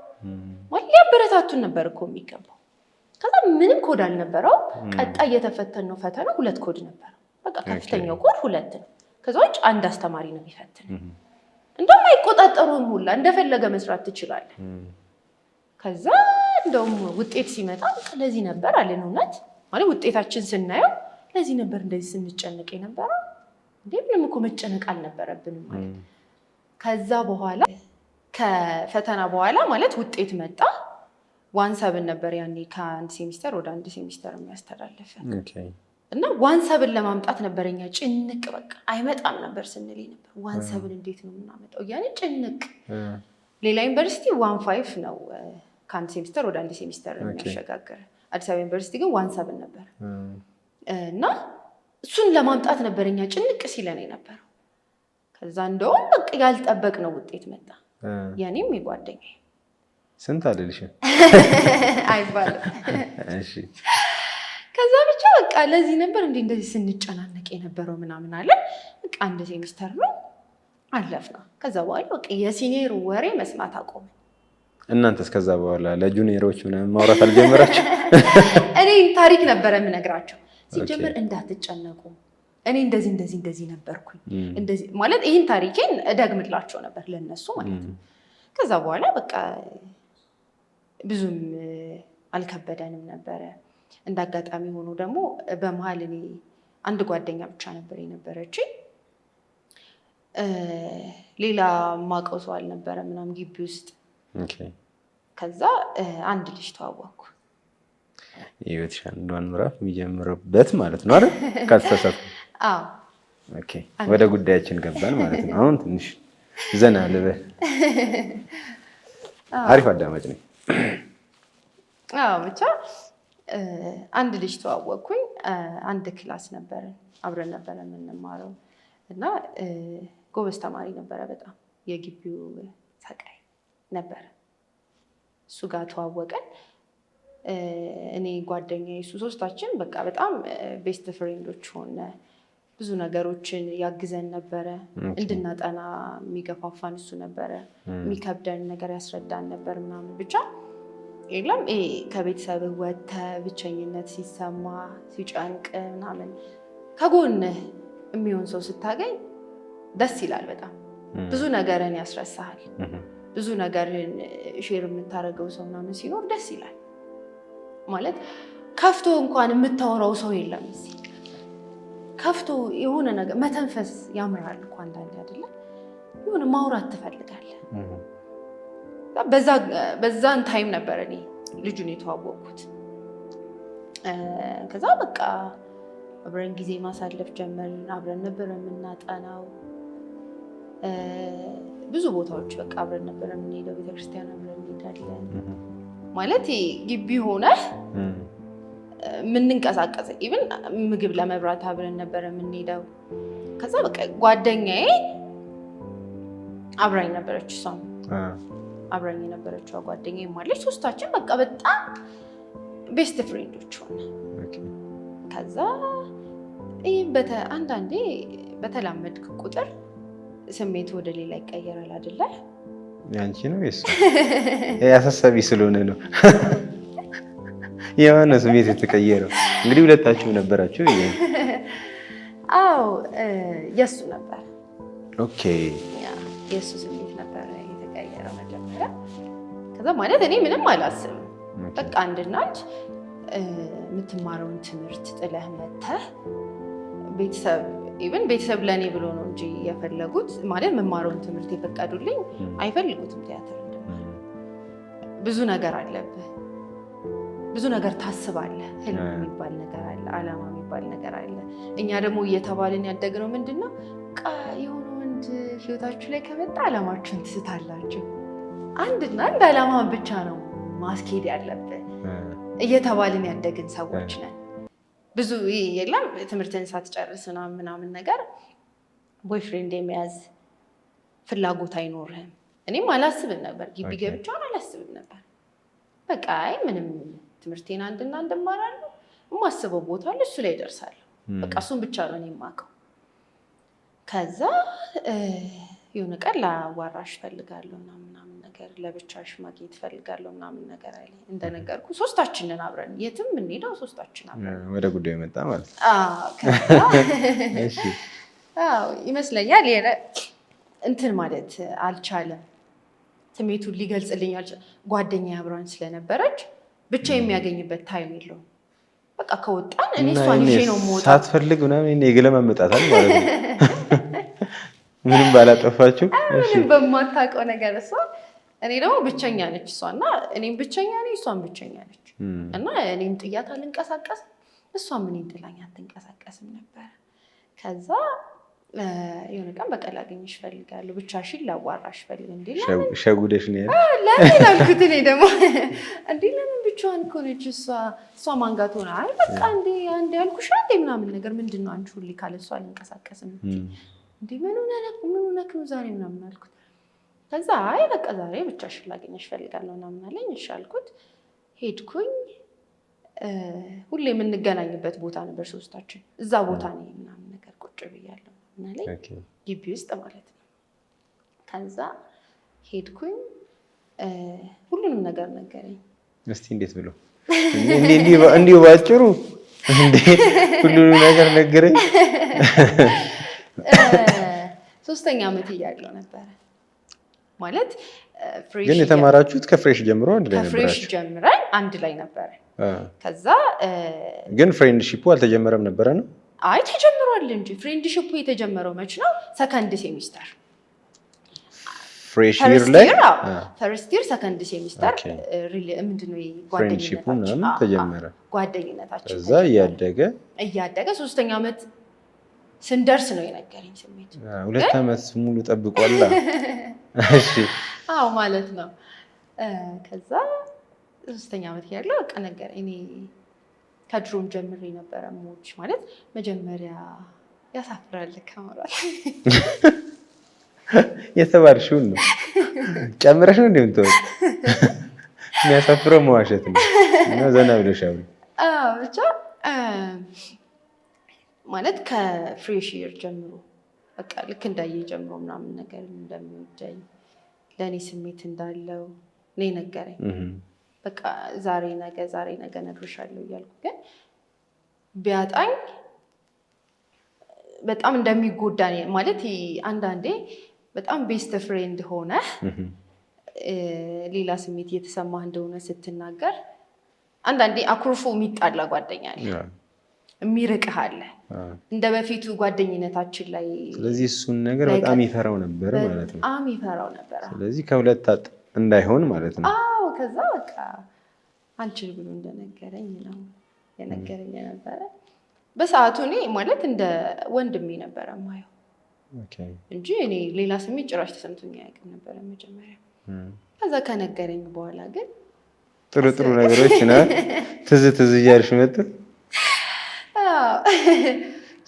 ማለት ያበረታቱን ነበር እኮ የሚገባው ከዛ ምንም ኮድ አልነበረው ቀጣይ የተፈተነው ፈተና 2 ኮድ ነበር በቃ ከፍተኛው ኮድ 2 ነው ከዛ ውጭ አንድ አስተማሪ ነው የሚፈትን እንደውም አይቆጣጠሩም ሁላ እንደፈለገ መስራት ትችላለህ ከዛ እንደውም ውጤት ሲመጣ ለዚህ ነበር አለን እውነት ማለት ውጤታችን ስናየው ለዚህ ነበር እንደዚህ ስንጨነቅ የነበረው እንዴ ምንም እኮ መጨነቅ አልነበረብንም ማለት ከዛ በኋላ ከፈተና በኋላ ማለት ውጤት መጣ 1.7 ነበር ያኔ ከአንድ ሴሚስተር ወደ አንድ ሴሚስተር የሚያስተላልፈ እና 1.7 ለማምጣት ነበርኛ ጭንቅ በቃ አይመጣም ነበር ስንል ነበር 1.7 እንዴት ነው የምናመጣው ያኔ ጭንቅ ሌላ ዩኒቨርሲቲ 1.5 ነው ከአንድ ሴሚስተር ወደ አንድ ሴሚስተር የሚያሸጋግር አዲስ አበባ ዩኒቨርሲቲ ግን 1.7 ነበር እና እሱን ለማምጣት ነበርኛ ጭንቅ ሲለን ነበር ከዛ እንደውም በቃ ያልጠበቅነው ውጤት መጣ ያኔም የጓደኛዬ ስንት አለልሽ አይባልም እሺ ከዛ ብቻ በቃ ለዚህ ነበር እንደዚህ ስንጨናነቅ የነበረው ምናምን አለ በቃ አንድ ሴሚስተር ነው አለፍና ከዛ በኋላ በቃ የሲኒየር ወሬ መስማት አቆመ እናንተስ ከዛ በኋላ ለጁኒየሮች ምናምን ማውራት አልጀመራችሁ እኔ ታሪክ ነበር የምነግራቸው ሲጀመር እንዳትጨነቁ እኔ እንደዚህ ነበርኩኝ እንደዚህ ማለት ይሄን ታሪኬን እደግምላቸው ነበር ለነሱ ማለት ነው ከዛ በኋላ በቃ ብዙም አልከበደንም ነበር እንዳጋጣሚ ሆኖ ደግሞ በመሃል እኔ አንድ ጓደኛ ብቻ ነበር የነበረችኝ ሌላ ማቀው ሰው አልነበረ ምናምን ግቢ ውስጥ ከዛ አንድ ልጅ ተዋወቅኩ ይወት ሻንዷን ምዕራፍ የሚጀምርበት ማለት ነው አይደል ካልተሳሳትኩ አዎ ኦኬ ወደ ጉዳያችን ገባን ማለት ነው አሁን ትንሽ ዘና ልበል አሪፍ አዳማጭ ነኝ አዎ ብቻ አንድ ልጅ ተዋወቅኩኝ አንድ ክላስ ነበር አብረን ነበር የምንማረው እና ጎበዝ ተማሪ ነበረ በጣም የግቢው ሰቃይ ነበር እሱ ጋር ተዋወቀን እኔ ጓደኛዬ እሱ ሶስታችን በቃ በጣም ቤስት ፍሬንዶች ሆነ ብዙ ነገሮችን ያግዘን ነበረ እንድናጠና የሚገፋፋን እሱ ነበረ የሚከብደን ነገር ያስረዳን ነበር ምናምን ብቻ የለም ከቤተሰብ ወጥተ ብቸኝነት ሲሰማ ሲጨንቅ ምናምን ከጎንህ የሚሆን ሰው ስታገኝ ደስ ይላል በጣም ብዙ ነገርን ያስረሳሃል ብዙ ነገርን ሼር የምታደርገው ሰው ምናምን ሲኖር ደስ ይላል ማለት ከፍቶ እንኳን የምታወራው ሰው የለም እዚህ ከፍቶ የሆነ ነገር መተንፈስ ያምራል እኮ አንዳንዴ አይደለ የሆነ ማውራት ትፈልጋለህ በዛን ታይም ነበር እኔ ልጁን የተዋወቅኩት ከዛ በቃ አብረን ጊዜ ማሳለፍ ጀመርን አብረን ነበር የምናጠናው ብዙ ቦታዎች በቃ አብረን ነበር የምንሄደው ቤተክርስቲያን አብረን እንሄዳለን ማለት ግቢ ሆነ ምንንቀሳቀስ ኢቭን ምግብ ለመብራት አብረን ነበር የምንሄደው። ከዛ በቃ ጓደኛዬ አብራኝ ነበረች፣ እሷም አብራኝ የነበረችው ጓደኛዬ ማለት ሶስታችን በቃ በጣም ቤስት ፍሬንዶች ሆነ። ከዛ አንዳንዴ በተላመድክ ቁጥር ስሜቱ ወደ ሌላ ይቀየራል አይደለ? ያንቺ ነው የሱ ያሳሳቢ ስለሆነ ነው የሆነ ስሜት የተቀየረው። እንግዲህ ሁለታችሁ ነበራችሁ? አዎ የሱ ነበር። ኦኬ የሱ ስሜት ነበር የተቀየረው መጀመሪያ። ከዛ ማለት እኔ ምንም አላስብም። በቃ አንድና አንድ የምትማረውን ትምህርት ጥለህ መተህ ቤተሰብ ለእኔ ብሎ ነው እንጂ የፈለጉት ማለት የምማረውን ትምህርት የፈቀዱልኝ አይፈልጉትም። ቲያትር ብዙ ነገር አለብህ፣ ብዙ ነገር ታስባለህ። ህልም የሚባል ነገር አለ፣ አላማ የሚባል ነገር አለ። እኛ ደግሞ እየተባልን ያደግነው ምንድነው የሆነ ወንድ ህይወታችሁ ላይ ከመጣ አላማችሁን ትስታላችሁ። አንድና አንድ አላማን ብቻ ነው ማስኬድ ያለብህ እየተባልን ያደግን ሰዎች ነን። ብዙ የለም ትምህርትን ሳትጨርስ ምናምን ነገር ቦይፍሬንድ የመያዝ ፍላጎት አይኖርህም። እኔም አላስብም ነበር፣ ግቢ ገብቻውን አላስብም ነበር። በቃ ምንም ትምህርቴን አንድና አንድ እማራለሁ፣ የማስበው ቦታ አለ፣ እሱ ላይ እደርሳለሁ። በቃ እሱን ብቻ ነው እኔ የማውቀው። ከዛ የሆነ ቀን ላዋራሽ እፈልጋለሁ ምናምን ነገር፣ ለብቻሽ ማግኘት እፈልጋለሁ ምናምን ነገር አለ። እንደነገርኩ ሶስታችንን አብረን የትም እንሄዳው ሶስታችን አብረን ወደ ጉዳዩ መጣ ማለት ነው። ይመስለኛል እንትን ማለት አልቻለም፣ ስሜቱን ሊገልጽልኝ አልቻለም። ጓደኛዬ አብራን ስለነበረች ብቻ የሚያገኝበት ታይም የለውም። በቃ ከወጣን እኔ እሷን ይዤ ነው የምወጣው። ሳትፈልግ ምናምን የገለማመጣታል ማለት ነው። ምንም ባላጠፋችሁ ምንም በማታውቀው ነገር እሷ። እኔ ደግሞ ብቸኛ ነች እሷና እኔም ብቸኛ ነኝ፣ እሷም ብቸኛ ነች። እና እኔም ጥያት አልንቀሳቀስም፣ እሷም እኔን ጥላኝ አትንቀሳቀስም ነበር። ከዛ የሆነ ቀን በቃ ላገኝሽ እፈልጋለሁ፣ ብቻሽን ላዋራሽ እፈልግ። እንዴ ሸጉደሽ ነው ለምን አልኩት። እኔ ደግሞ እንዴ ለምን ብቻዋን እኮ ነች እሷ ማን ጋር ትሆና? አይ በቃ እንዴ አንዴ ያልኩሽ አንዴ ምናምን ነገር ምንድን ነው አንቺ ሁሌ ካለ እሷ አልንቀሳቀስም እንዴ ምን ሆነክ ነው ዛሬ ምናምን አልኩት። ከዛ አይ በቃ ዛሬ ብቻሽን ላገኝሽ እፈልጋለሁ ምናምን አለኝ። እሺ አልኩት። ሄድኩኝ። ሁሌ የምንገናኝበት ቦታ ነበር ሶስታችን፣ እዛ ቦታ ነው ምናምን ነገር ቁጭ ብያለሁ ምናለኝ፣ ግቢ ውስጥ ማለት ነው። ከዛ ሄድኩኝ፣ ሁሉንም ነገር ነገረኝ። እስቲ እንዴት ብሎ እንዲሁ ባጭሩ ሁሉንም ነገር ነገረኝ። 3ኛ ዓመት እያለሁ ነበረ ማለት ፍሬሽ። ግን የተማራችሁት ከፍሬሽ ጀምሮ አንድ ላይ ነበራችሁ? ከፍሬሽ ጀምረን አንድ ላይ ነበረ። ከዛ ግን ፍሬንድሺፑ አልተጀመረም ነበረ ነው? አይ ተጀምሯል እንጂ። ፍሬንድሺፑ የተጀመረው መች ነው? ሰከንድ ሴሚስተር ፍሬሽ ይር ላይ ፈርስት ይር ሰከንድ ሴሚስተር ምንድነው ጓደኝነታችን ተጀመረ። ጓደኝነታችን ከዛ እያደገ 3ኛ ዓመት ስንደርስ ነው የነገረኝ ስሜት። 2 ዓመት ሙሉ ጠብቋል። እሺ አዎ ማለት ነው። ከዛ 3ኛ ዓመት ያለው በቃ ነገረኝ። እኔ ከድሮም ጀምሬ ነበረ ሞች ማለት መጀመሪያ ያሳፍራል ከማውራት የተባልሽውን ነው ጨምረሽ ነው እንደምትወጪ። የሚያሳፍረው መዋሸት ነው እና ዘና ብለሽ አውሪ። ብቻ ማለት ከፍሬሽ ይር ጀምሮ በቃ ልክ እንዳየ ጀምሮ ምናምን ነገር እንደሚወደኝ ለእኔ ስሜት እንዳለው ነው ነገረኝ። በቃ ዛሬ ነገ እነግርሻለሁ እያልኩ ግን ቢያጣኝ በጣም እንደሚጎዳ ማለት አንዳንዴ በጣም ቤስት ፍሬንድ ሆነ ሌላ ስሜት እየተሰማህ እንደሆነ ስትናገር አንዳንዴ አኩርፎ የሚጣላ ጓደኛ አለ፣ የሚርቅህ አለ እንደ በፊቱ ጓደኝነታችን ላይ። ስለዚህ እሱን ነገር በጣም ይፈራው ነበር ማለት ነው። በጣም ይፈራው ነበር። ስለዚህ ከሁለት አጥ እንዳይሆን ማለት ነው። አዎ ከዛ በቃ አልችል ብሎ እንደነገረኝ ነው የነገረኝ ነበረ። በሰዓቱ እኔ ማለት እንደ ወንድሜ ነበረ ማየው እንጂ እኔ ሌላ ስሜት ጭራሽ ተሰምቶኝ አያውቅም ነበረ መጀመሪያ። ከዛ ከነገረኝ በኋላ ግን ጥሩ ነገሮች ነው ትዝ እያልሽ መጡ።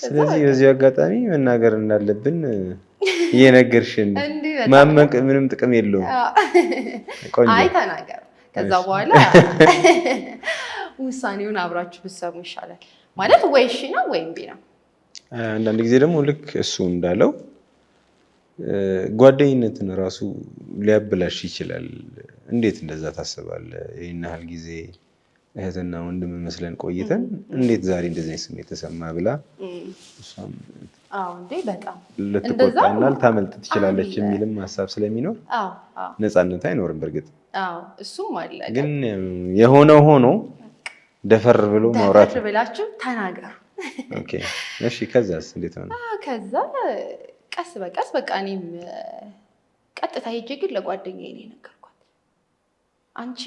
ስለዚህ በዚህ አጋጣሚ መናገር እንዳለብን እየነገርሽን ማመቅ ምንም ጥቅም የለውም። አይ ተናገር። ከዛ በኋላ ውሳኔውን አብራችሁ ብትሰሙ ይሻላል። ማለት ወይ እሺ ነው ወይ እምቢ ነው። አንዳንድ ጊዜ ደግሞ ልክ እሱ እንዳለው ጓደኝነትን ራሱ ሊያበላሽ ይችላል። እንዴት እንደዛ ታስባለህ? ይህን ያህል ጊዜ እህትና ወንድም መስለን ቆይተን እንዴት ዛሬ እንደዚህ አይነት ስሜት ተሰማ ብላ እሷም እንዴ በጣም ልትቆጣና ልታመልጥ ትችላለች የሚልም ሀሳብ ስለሚኖር ነፃነት አይኖርም። በእርግጥ እሱም አለ። ግን የሆነው ሆኖ ደፈር ብሎ ማውራት ብላችሁ ተናገሩ። ኦኬ እሺ። ከዛስ እንዴት ሆነ? ከዛ ቀስ በቀስ በቃ እኔም ቀጥታ ሄጄ ግን ለጓደኛዬ ነው የነገርኳት። አንቺ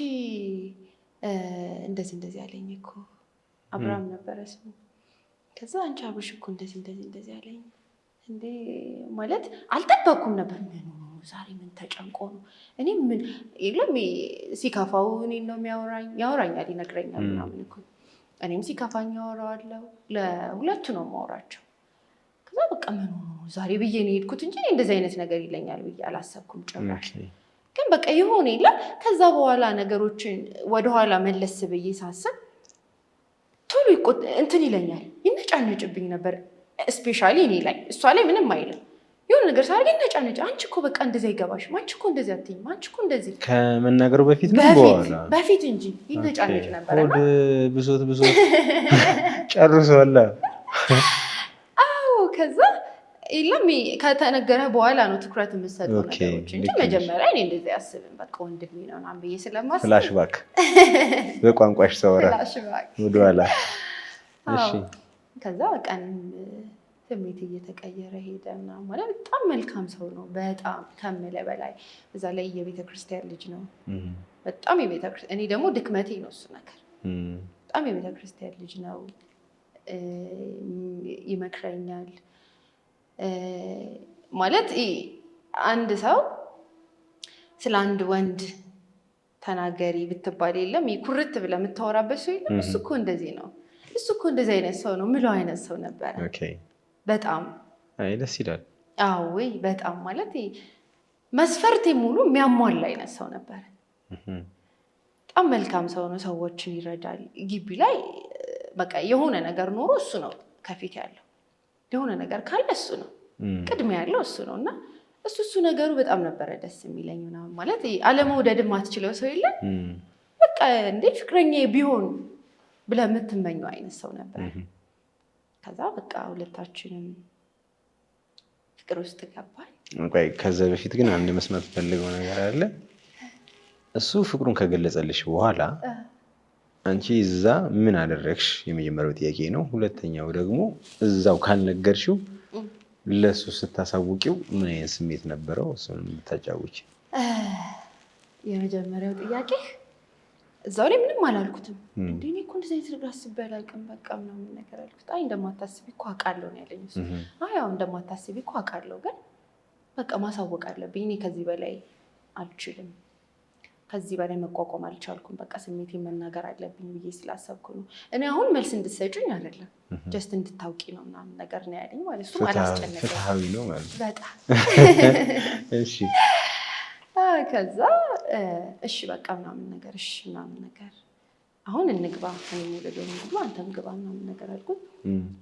እንደዚህ ያለኝ እኮ አብርሃም ነበረ ስሙ። ከዛ አንቺ አብርሽ እኮ እንደዚህ ያለኝ እንዴ ማለት አልጠበኩም ነበር። ምን ዛሬ ምን ተጨንቆ ነው? እኔ ምን የለም ሲከፋው እኔን ነው ያወራኛል፣ ይነግረኛል ምናምን እኮ እኔም ሲከፋኝ ያወራዋለሁ። ለሁለቱ ነው የማወራቸው። ከዛ በቃ ምን ዛሬ ብዬ ነው የሄድኩት እንጂ እንደዚህ አይነት ነገር ይለኛል ብዬ አላሰብኩም ጭራሽ። ግን በቃ ይሆን የለ። ከዛ በኋላ ነገሮችን ወደኋላ መለስ ብዬ ሳስብ ቶሎ እንትን ይለኛል፣ ይነጫነጭብኝ ነበር። እስፔሻሊ እኔ ላይ፣ እሷ ላይ ምንም አይልም። የሆነ ነገር ሳደርግ ይነጫነጭ። አንቺ እኮ በቃ እንደዚህ አይገባሽም፣ አንቺ እኮ እንደዚህ አትይም፣ አንቺ እኮ እንደዚህ ከመናገሩ በፊት ነው በኋላ በፊት እንጂ ይነጫነጭ ነበር። ወደ ብሶት ጨርሷል። ከዛ የለም ከተነገረ በኋላ ነው ትኩረት የምትሰጠው ነገሮች እንጂ መጀመሪያ እኔ እንደዚህ አስብም። በቃ ወንድሜ ነው ምናምን ብዬ ስለማስብ ፍላሽባክ በቋንቋሽ ሰወራ ወደኋላ። እሺ ከዛ ቀን ስሜት እየተቀየረ ሄደ ምናምን። ማለት በጣም መልካም ሰው ነው፣ በጣም ከምልህ በላይ። እዛ ላይ የቤተክርስቲያን ልጅ ነው በጣም የቤተክርስቲያን። እኔ ደግሞ ድክመቴ ነው እሱ ነገር። በጣም የቤተክርስቲያን ልጅ ነው፣ ይመክረኛል። ማለት አንድ ሰው ስለ አንድ ወንድ ተናገሪ ብትባል የለም ኩርት ብለህ የምታወራበት ሰው የለም። እሱ እኮ እንደዚህ ነው፣ እሱ እኮ እንደዚህ አይነት ሰው ነው ምለው አይነት ሰው ነበረ። በጣም ደስ ይላል። ወይ በጣም ማለት መስፈርቴ ሙሉ የሚያሟላ አይነት ሰው ነበረ። በጣም መልካም ሰው ነው፣ ሰዎችን ይረዳል። ግቢ ላይ በቃ የሆነ ነገር ኖሮ እሱ ነው ከፊት ያለው፣ የሆነ ነገር ካለ እሱ ነው ቅድሚያ ያለው እሱ ነው። እና እሱ ነገሩ በጣም ነበረ ደስ የሚለኝ ምናምን። ማለት አለመውደድም አትችለው ሰው የለም። በቃ እንዴ ፍቅረኛ ቢሆን ብለህ የምትመኘው አይነት ሰው ነበር። ከዛ በቃ ሁለታችንም ፍቅር ውስጥ ገባል። ከዛ በፊት ግን አንድ መስማት ፈልገው ነገር አለ። እሱ ፍቅሩን ከገለጸልሽ በኋላ አንቺ እዛ ምን አደረግሽ? የመጀመሪያው ጥያቄ ነው። ሁለተኛው ደግሞ እዛው ካልነገርሽው ለሱ ስታሳውቂው ምን አይነት ስሜት ነበረው? እሱን የምታጫውች። የመጀመሪያው ጥያቄ እዛው ላይ ምንም አላልኩትም። እንዴ እኔ እኮ እንደዚህ አይነት ነገር አስቤ አላውቅም በቃ ምናምን ነገር አልኩት። አይ እንደማታስቢ እኮ አውቃለሁ ነው ያለኝ እሱ። ያው እንደማታስቢ እኮ አውቃለሁ፣ ግን በቃ ማሳወቅ አለብኝ። እኔ ከዚህ በላይ አልችልም፣ ከዚህ በላይ መቋቋም አልቻልኩም። በቃ ስሜቴን መናገር አለብኝ ብዬ ስላሰብኩ ነው። እኔ አሁን መልስ እንድትሰጪኝ አይደለም፣ ጀስት እንድታውቂ ነው ምናምን ነገር ነው ያለኝ ማለት። እሱም አላስጨነቀኝም። ፍትሃዊ ነው ማለት በጣም። እሺ ከዛ እሺ በቃ ምናምን ነገር እሺ ምናምን ነገር አሁን እንግባ፣ እኔ ወደ ዶርም ግባ፣ አንተም ግባ ምናምን ነገር አልኩት።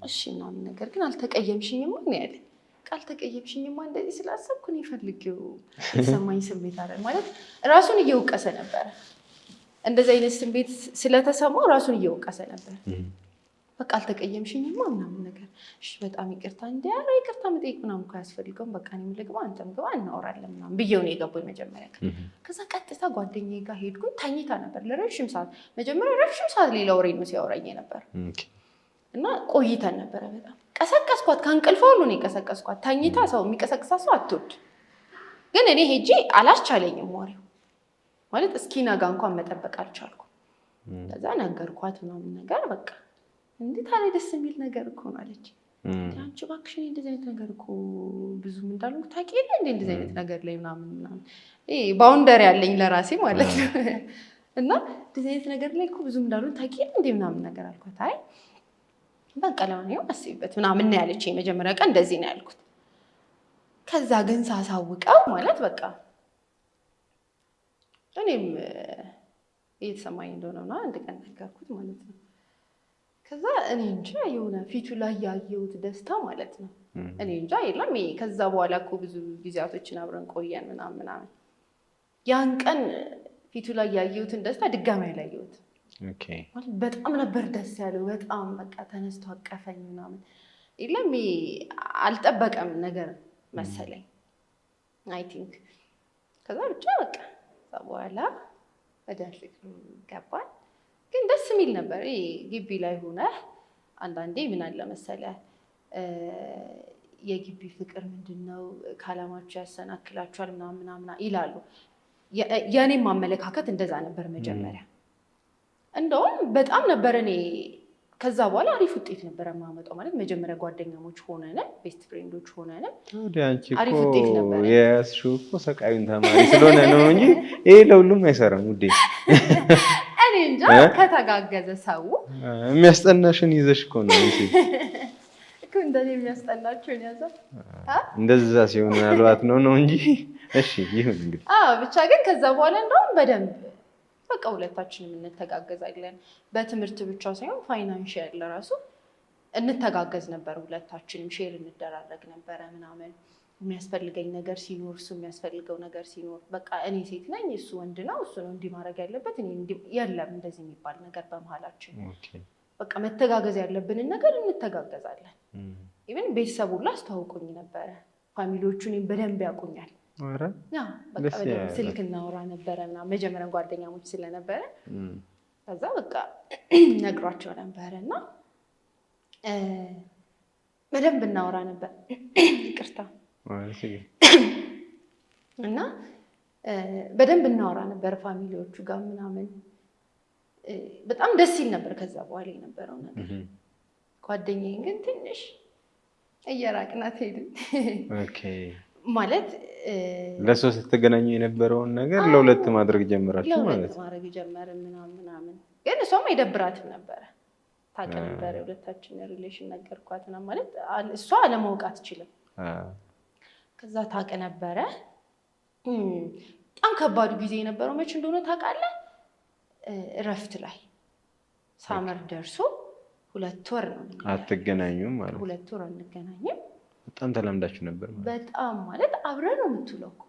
እሺ ምናምን ነገር ግን አልተቀየምሽኝማ ነው ያለኝ። ካልተቀየምሽኝማ እንደዚህ ስላሰብኩ ነው የፈልጌው የተሰማኝ ስሜት አለ ማለት። ራሱን እየወቀሰ ነበረ። እንደዚህ አይነት ስሜት ስለተሰማው ራሱን እየወቀሰ ነበር። በቃ አልተቀየምሽኝማ ምናምን ነገር እሺ በጣም ይቅርታ። እንደ ኧረ ይቅርታ መጠየቅ ምናምን እኮ አያስፈልገውም። በቃ እኔም ልግባ አንተም ግባ እናወራለን ምናምን ብዬው ነው የገባኝ መጀመሪያ። ከዛ ቀጥታ ጓደኛዬ ጋር ሄድኩኝ። ተኝታ ነበር ለረዥም ሰዓት። መጀመሪያ ረዥም ሰዓት ሌላ ወሬ ነው ሲያወራኝ ነበር እና ቆይተን ነበረ። በጣም ቀሰቀስኳት፣ ከእንቅልፏ ሁሉ ነው የቀሰቀስኳት። ተኝታ ሰው የሚቀሰቅሳ ሰው አትወድ። ግን እኔ ሄጄ አላስቻለኝም ወሬው ማለት እስኪነጋ እንኳን መጠበቅ አልቻልኩም። ከዛ ነገርኳት ምናምን ነገር በቃ እንዴ ታዲያ ደስ የሚል ነገር እኮ ነው አለች። አንቺ እባክሽ እኔ እንደዚህ አይነት ነገር እኮ ብዙም እንዳልኩ ታውቂ የለ እንደ እንደዚህ አይነት ነገር ላይ ምናምን ባውንደሪ ያለኝ ለራሴ ማለት ነው። እና እንደዚህ አይነት ነገር ላይ እኮ ብዙም እንዳሉ ታውቂያለሽ እንዴ ምናምን ነገር አልኳት። አይ በቃ ለማንኛውም አስቢበት ምናምን ነው ያለችኝ። የመጀመሪያ ቀን እንደዚህ ነው ያልኩት። ከዛ ግን ሳሳውቀው ማለት በቃ እኔም እየተሰማኝ እንደሆነና አንድ ቀን ነገርኩት ማለት ነው። ከዛ እኔ እንጃ የሆነ ፊቱ ላይ ያየሁት ደስታ ማለት ነው እኔ እንጃ የለም። ከዛ በኋላ እኮ ብዙ ጊዜያቶችን አብረን ቆየን ምናምን ያን ቀን ፊቱ ላይ ያየሁትን ደስታ ድጋሚ ያላየሁት። በጣም ነበር ደስ ያለው። በጣም በቃ ተነስቶ አቀፈኝ ምናምን የለም። አልጠበቀም ነገር መሰለኝ አይ ቲንክ። ከዛ ብቻ በቃ በኋላ ወደ ፍቅሩ ገባን። ግን ደስ የሚል ነበር። ግቢ ላይ ሆነህ አንዳንዴ ምን አለ መሰለህ የግቢ ፍቅር ምንድነው ከዓላማችሁ ያሰናክላችኋል ምናምን ይላሉ። የእኔም ማመለካከት እንደዛ ነበር መጀመሪያ። እንደውም በጣም ነበር እኔ ከዛ በኋላ አሪፍ ውጤት ነበር የማመጣው። ማለት መጀመሪያ ጓደኛሞች ሆነን ቤስት ፍሬንዶች ሆነን አሪፍ ውጤት ነበር። የያዝሽው እኮ ሰቃዩን ተማሪ ስለሆነ ነው እንጂ ይሄ ለሁሉም አይሰራም ውዴ። እኔ እንጃ ከተጋገዘ ሰው የሚያስጠናሽን ይዘሽ እኮ ነው እኮ እንደኔ የሚያስጠናችሁን ያዘው እንደዛ ሲሆን ምናልባት ነው እንጂ እሺ ይሁን እንግዲህ። ብቻ ግን ከዛ በኋላ እንደውም በደንብ በቃ ሁለታችንም እንተጋገዛለን። በትምህርት ብቻ ሳይሆን ፋይናንሻል ለራሱ እንተጋገዝ ነበር። ሁለታችንም ሼር እንደራረግ ነበረ ምናምን። የሚያስፈልገኝ ነገር ሲኖር እሱ የሚያስፈልገው ነገር ሲኖር በቃ እኔ ሴት ነኝ እሱ ወንድ ነው፣ እሱ ነው እንዲህ ማድረግ ያለበት እኔ የለም እንደዚህ የሚባል ነገር በመሀላችን። በቃ መተጋገዝ ያለብንን ነገር እንተጋገዛለን። ኢቭን ቤተሰቡ ሁላ አስተዋውቁኝ ነበረ። ፋሚሊዎቹ እኔን በደንብ ያውቁኛል። በቃ ስልክ እናወራ ነበረ ምናምን። መጀመሪያ ጓደኛሞች ስለነበረ ከዛ በቃ ነግሯቸው ነበረ እና በደንብ እናወራ ነበር። ይቅርታ እና በደንብ እናወራ ነበር ፋሚሊዎቹ ጋር ምናምን። በጣም ደስ ይል ነበር። ከዛ በኋላ የነበረው ነገር ጓደኛዬን ግን ትንሽ እየራቅናት ሄድን። ማለት ለሰው ስትገናኙ የነበረውን ነገር ለሁለት ማድረግ ጀመራችሁ ማለት ነው? ለሁለት ማድረግ ጀመርን ምናምን። ግን እሷም አይደብራትም ነበረ። ታውቅ ነበረ የሁለታችን ሪሌሽን ነገርኳትና ማለት እሷ አለማወቅ አትችልም። ከዛ ታውቅ ነበረ። በጣም ከባዱ ጊዜ የነበረው መቼ እንደሆነ ታውቃለህ? እረፍት ላይ ሳመር ደርሶ 2 ወር ነው አትገናኙም ማለት? 2 ወር አንገናኝም። በጣም ተላምዳችሁ ነበር ማለት? በጣም ማለት አብረን ነው የምትውለው እኮ።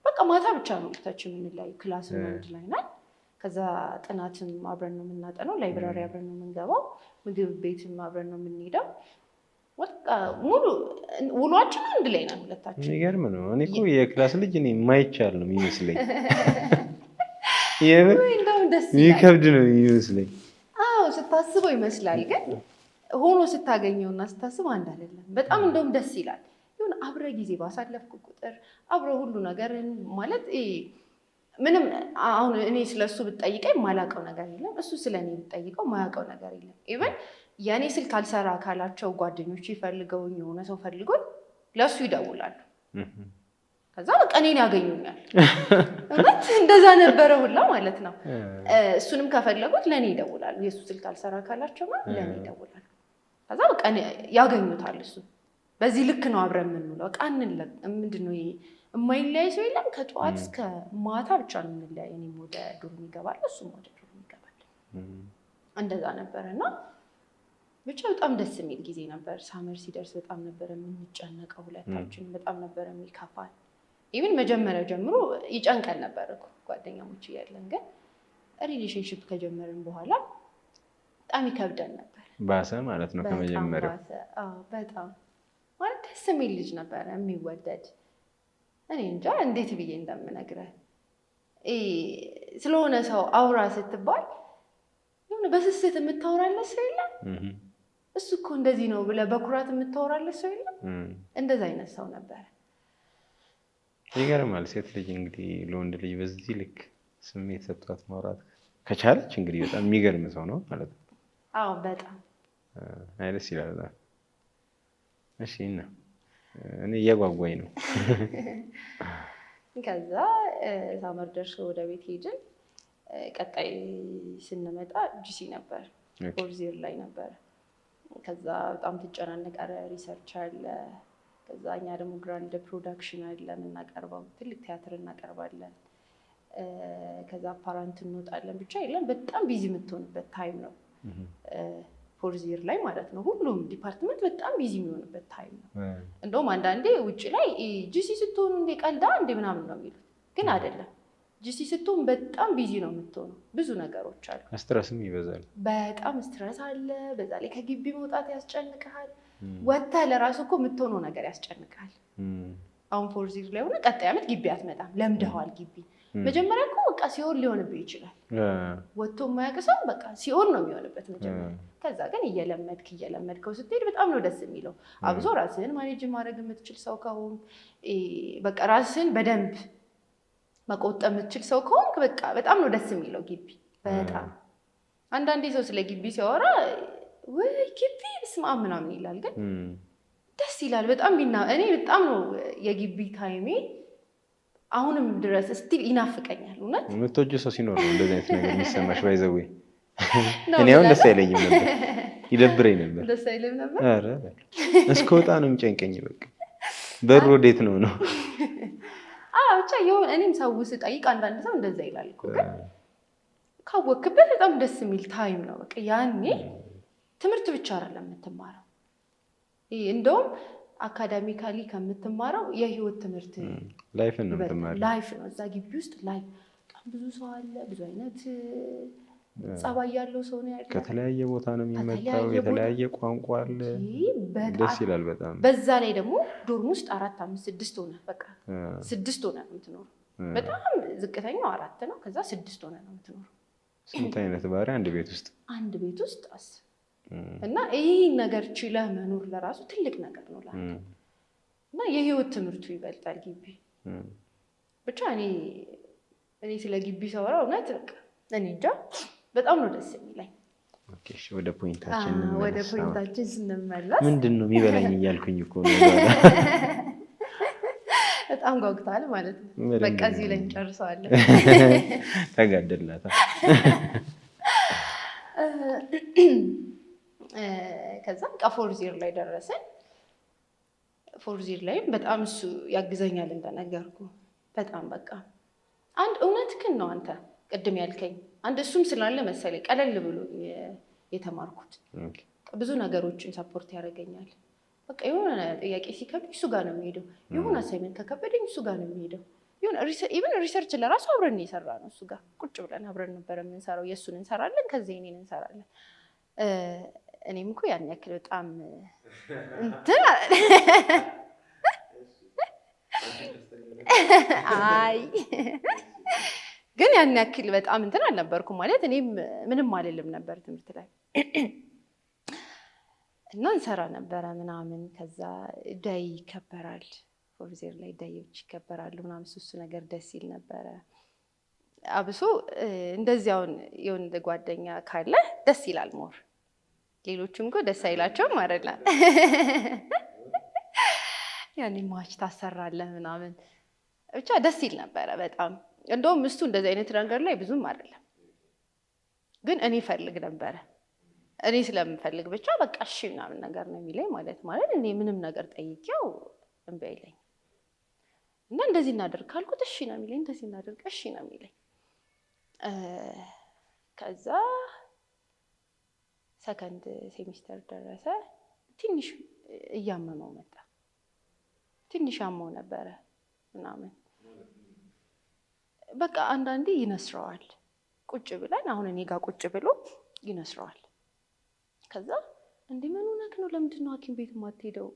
በቃ ማታ ብቻ ነው ሁለታችን የምንለያዩ። ክላስ አንድ ላይ ናት። ከዛ ጥናትም አብረን ነው የምናጠነው። ላይብራሪ አብረን ነው የምንገባው። ምግብ ቤትም አብረን ነው የምንሄደው። በቃ ሙሉ ውሏችን አንድ ላይ ናት ሁለታችን። የሚገርም ነው። እኔ እኮ የክላስ ልጅ እኔ የማይቻል ነው የሚመስለኝ። እንደውም ደስ ይላል። የሚከብድ ነው የሚመስለኝ። አዎ ስታስበው ይመስላል፣ ግን ሆኖ ስታገኘውና ስታስብ አንድ አይደለም። በጣም እንደውም ደስ ይላል። ይሁን አብረ ጊዜ ባሳለፍኩ ቁጥር አብረ ሁሉ ነገር ማለት ምንም አሁን እኔ ስለሱ ብትጠይቀኝ ማላውቀው ነገር የለም። እሱ ስለኔ ብትጠይቀው ማያውቀው ነገር የለም። ኢቭን የኔ ስልክ አልሰራ ካላቸው ጓደኞች ይፈልገውኝ የሆነ ሰው ፈልጎኝ ለሱ ይደውላሉ። ከዛ በቃ እኔን ያገኙኛል። እውነት እንደዛ ነበረ ሁላ ማለት ነው። እሱንም ከፈለጉት ለኔ ይደውላሉ። የሱ ስልክ አልሰራ ካላቸው ለኔ ይደውላሉ። ከዛ በቃ ያገኙታል። እሱ በዚህ ልክ ነው አብረን የምንውለው። በቃ ምንድነው ይሄ የማይለያይ ሰው የለም። ከጠዋት እስከ ማታ ብቻ ነው የምንለያይ። እኔም ወደ ዶርም ይገባል፣ እሱም ወደ ዶርም ይገባል። እንደዛ ነበረ እና ብቻ በጣም ደስ የሚል ጊዜ ነበር። ሳመር ሲደርስ በጣም ነበር የምንጨነቀው ሁለታችን። በጣም ነበር የሚከፋል። ኢቭን መጀመሪያ ጀምሮ ይጨንቀን ነበር እኮ ጓደኛሞች እያለን፣ ግን ሪሌሽንሽፕ ከጀመርን በኋላ በጣም ይከብደን ነበር። ባሰ ማለት ነው ከመጀመሪያው። በጣም ማለት ደስ የሚል ልጅ ነበረ፣ የሚወደድ። እኔ እንጃ እንዴት ብዬ እንደምነግርህ። ስለሆነ ሰው አውራ ስትባል የሆነ በስስት የምታወራለት ሰው የለም። እሱ እኮ እንደዚህ ነው ብለህ በኩራት የምታወራለት ሰው የለም። እንደዛ አይነት ሰው ነበረ። ይገርማል። ሴት ልጅ እንግዲህ ለወንድ ልጅ በዚህ ልክ ስሜት ሰጥቷት ማውራት ከቻለች እንግዲህ በጣም የሚገርም ሰው ነው ማለት ነው። አዎ በጣም ደስ ይላል። እሺ እና እኔ እያጓጓኝ ነው። ከዛ ሳመር ደርሶ ወደ ቤት ሄድን። ቀጣይ ስንመጣ ጂሲ ነበር፣ ፎርዚር ላይ ነበር። ከዛ በጣም ትጨናነቃለ፣ ሪሰርች አለ። ከዛ እኛ ደግሞ ግራንድ ፕሮዳክሽን አለ የምናቀርበው፣ ትልቅ ቲያትር እናቀርባለን። ከዛ አፓራንት እንወጣለን። ብቻ የለም በጣም ቢዚ የምትሆንበት ታይም ነው ፎርዚር ላይ ማለት ነው። ሁሉም ዲፓርትመንት በጣም ቢዚ የሚሆንበት ታይም ነው። እንደውም አንዳንዴ ውጭ ላይ ጂሲ ስትሆኑ እንደ ቀልዳ እንደ ምናምን ነው የሚሉት፣ ግን አይደለም። ጂሲ ስትሆን በጣም ቢዚ ነው የምትሆነው። ብዙ ነገሮች አሉ። ስትረስም ይበዛል። በጣም ስትረስ አለ። በዛ ላይ ከግቢ መውጣት ያስጨንቅሃል። ወጥተህ ለራሱ እኮ የምትሆነው ነገር ያስጨንቅሃል። አሁን ፎርዚር ላይ ሆነ ቀጣይ ዓመት ግቢ አትመጣም፣ ለምደዋል ግቢ። መጀመሪያ እኮ በቃ ሲኦል ሊሆንብህ ይችላል። ወጥቶ የማያውቅ ሰው በቃ ሲኦል ነው የሚሆንበት መጀመሪያ። ከዛ ግን እየለመድከው ስትሄድ በጣም ነው ደስ የሚለው። አብዞ ራስህን ማኔጅ ማድረግ የምትችል ሰው ከሆን፣ በቃ ራስህን በደንብ መቆጠብ የምትችል ሰው ከሆንክ በቃ በጣም ነው ደስ የሚለው ግቢ። በጣም አንዳንዴ ሰው ስለ ግቢ ሲያወራ ወይ ግቢ በስመ አብ ምናምን ይላል፣ ግን ደስ ይላል በጣም። እኔ በጣም ነው የግቢ ታይሜ አሁንም ድረስ ስቲል ይናፍቀኛል። እውነት የምትወጂው ሰው ሲኖር ነው እንደዚህ አይነት ነገር የሚሰማሽ። ባይዘዌ እኔ አሁን ደስ አይለኝም ነበር፣ ይደብረኝ ነበር። ደስ አይልም ነበር? ኧረ እስከወጣ ነው የሚጨንቀኝ። በቃ በሩ ወዴት ነው ነው ብቻ የሆነ እኔም ሰው ስጠይቅ አንዳንድ ሰው እንደዛ ይላል እኮ፣ ግን ካወክበት በጣም ደስ የሚል ታይም ነው። በቃ ያኔ ትምህርት ብቻ አይደለም የምትማረው፣ እንደውም አካዳሚካሊ ከምትማረው የህይወት ትምህርት ላይፍ ነው የምትማረው። ላይፍ ነው እዛ ግቢ ውስጥ ላይፍ በጣም ብዙ ሰው አለ፣ ብዙ አይነት ጸባይ ያለው ሰው ነው ያለው። ከተለያየ ቦታ ነው የሚመጣው፣ የተለያየ ቋንቋ አለ። ደስ ይላል በጣም። በዛ ላይ ደግሞ ዶርም ውስጥ 4፣ 5፣ 6 ሆነ በቃ 6 ሆነ ነው የምትኖረው። በጣም ዝቅተኛው 4 ነው፣ ከዛ 6 ሆነ ነው የምትኖረው። ስንት አይነት ባህሪ አንድ ቤት ውስጥ አስብ። እና ይህ ነገር ችለህ መኖር ለራሱ ትልቅ ነገር ነው ለአንተ። እና የህይወት ትምህርቱ ይበልጣል ግቢ። ብቻ እኔ ስለ ግቢ ሳወራ እውነት እኔ እንጃ በጣም ነው ደስ የሚለኝ። ወደ ፖይንታችን ስንመለስ ምንድን ነው የሚበላኝ እያልኩኝ እኮ ነው። በጣም ጓጉተሃል ማለት ነው። በቃ እዚህ ላይ እንጨርሰዋለን። ተጋደልናታ። ከዛ ፎርዚር ላይ ደረሰን። ፎርዚር ላይም በጣም እሱ ያግዘኛል እንደነገርኩ በጣም በቃ አንድ እውነትህን ነው አንተ ቅድም ያልከኝ አንድ እሱም ስላለ መሰለኝ ቀለል ብሎ የተማርኩት። ብዙ ነገሮችን ሰፖርት ያደርገኛል። በቃ የሆነ ጥያቄ ሲከብድ እሱ ጋር ነው የሚሄደው። የሆነ አሳይመንት ከከበደኝ እሱ ጋር ነው የሚሄደው። ኢቨን ሪሰርች ለራሱ አብረን የሰራ ነው እሱ ጋር ቁጭ ብለን አብረን ነበር የምንሰራው። የእሱን እንሰራለን፣ ከዚህ እኔን እንሰራለን። እኔም እኮ ያን ያክል በጣም እንትን አይ ግን ያን ያክል በጣም እንትን አልነበርኩም ማለት እኔም ምንም አልልም ነበር ትምህርት ላይ እና እንሰራ ነበረ ምናምን። ከዛ ዳይ ይከበራል ፎርዚር ላይ ዳዮች ይከበራሉ ምናምን። እሱ ነገር ደስ ይል ነበረ። አብሶ እንደዚህ አሁን የወንድ ጓደኛ ካለ ደስ ይላል ሞር። ሌሎቹም እኮ ደስ አይላቸውም አይደለ? ያኔ ማች ታሰራለህ ምናምን ብቻ ደስ ይል ነበረ በጣም። እንደውም እሱ እንደዚህ አይነት ነገር ላይ ብዙም አይደለም፣ ግን እኔ ፈልግ ነበረ። እኔ ስለምፈልግ ብቻ በቃ እሺ ምናምን ነገር ነው የሚለኝ ማለት እኔ ምንም ነገር ጠይቄው እምቢ አይለኝ እና እንደዚህ እናደርግ ካልኩት እሺ ነው የሚለኝ፣ እንደዚህ እናደርግ እሺ ነው የሚለኝ። ከዛ ሰከንድ ሴሚስተር ደረሰ። ትንሽ እያመመው መጣ። ትንሽ አመው ነበረ ምናምን በቃ አንዳንዴ ይነስረዋል። ቁጭ ብለን አሁን እኔ ጋር ቁጭ ብሎ ይነስረዋል። ከዛ እንዴ ምን ሆነክ ነው? ለምንድን ነው ሐኪም ቤት የማትሄደው?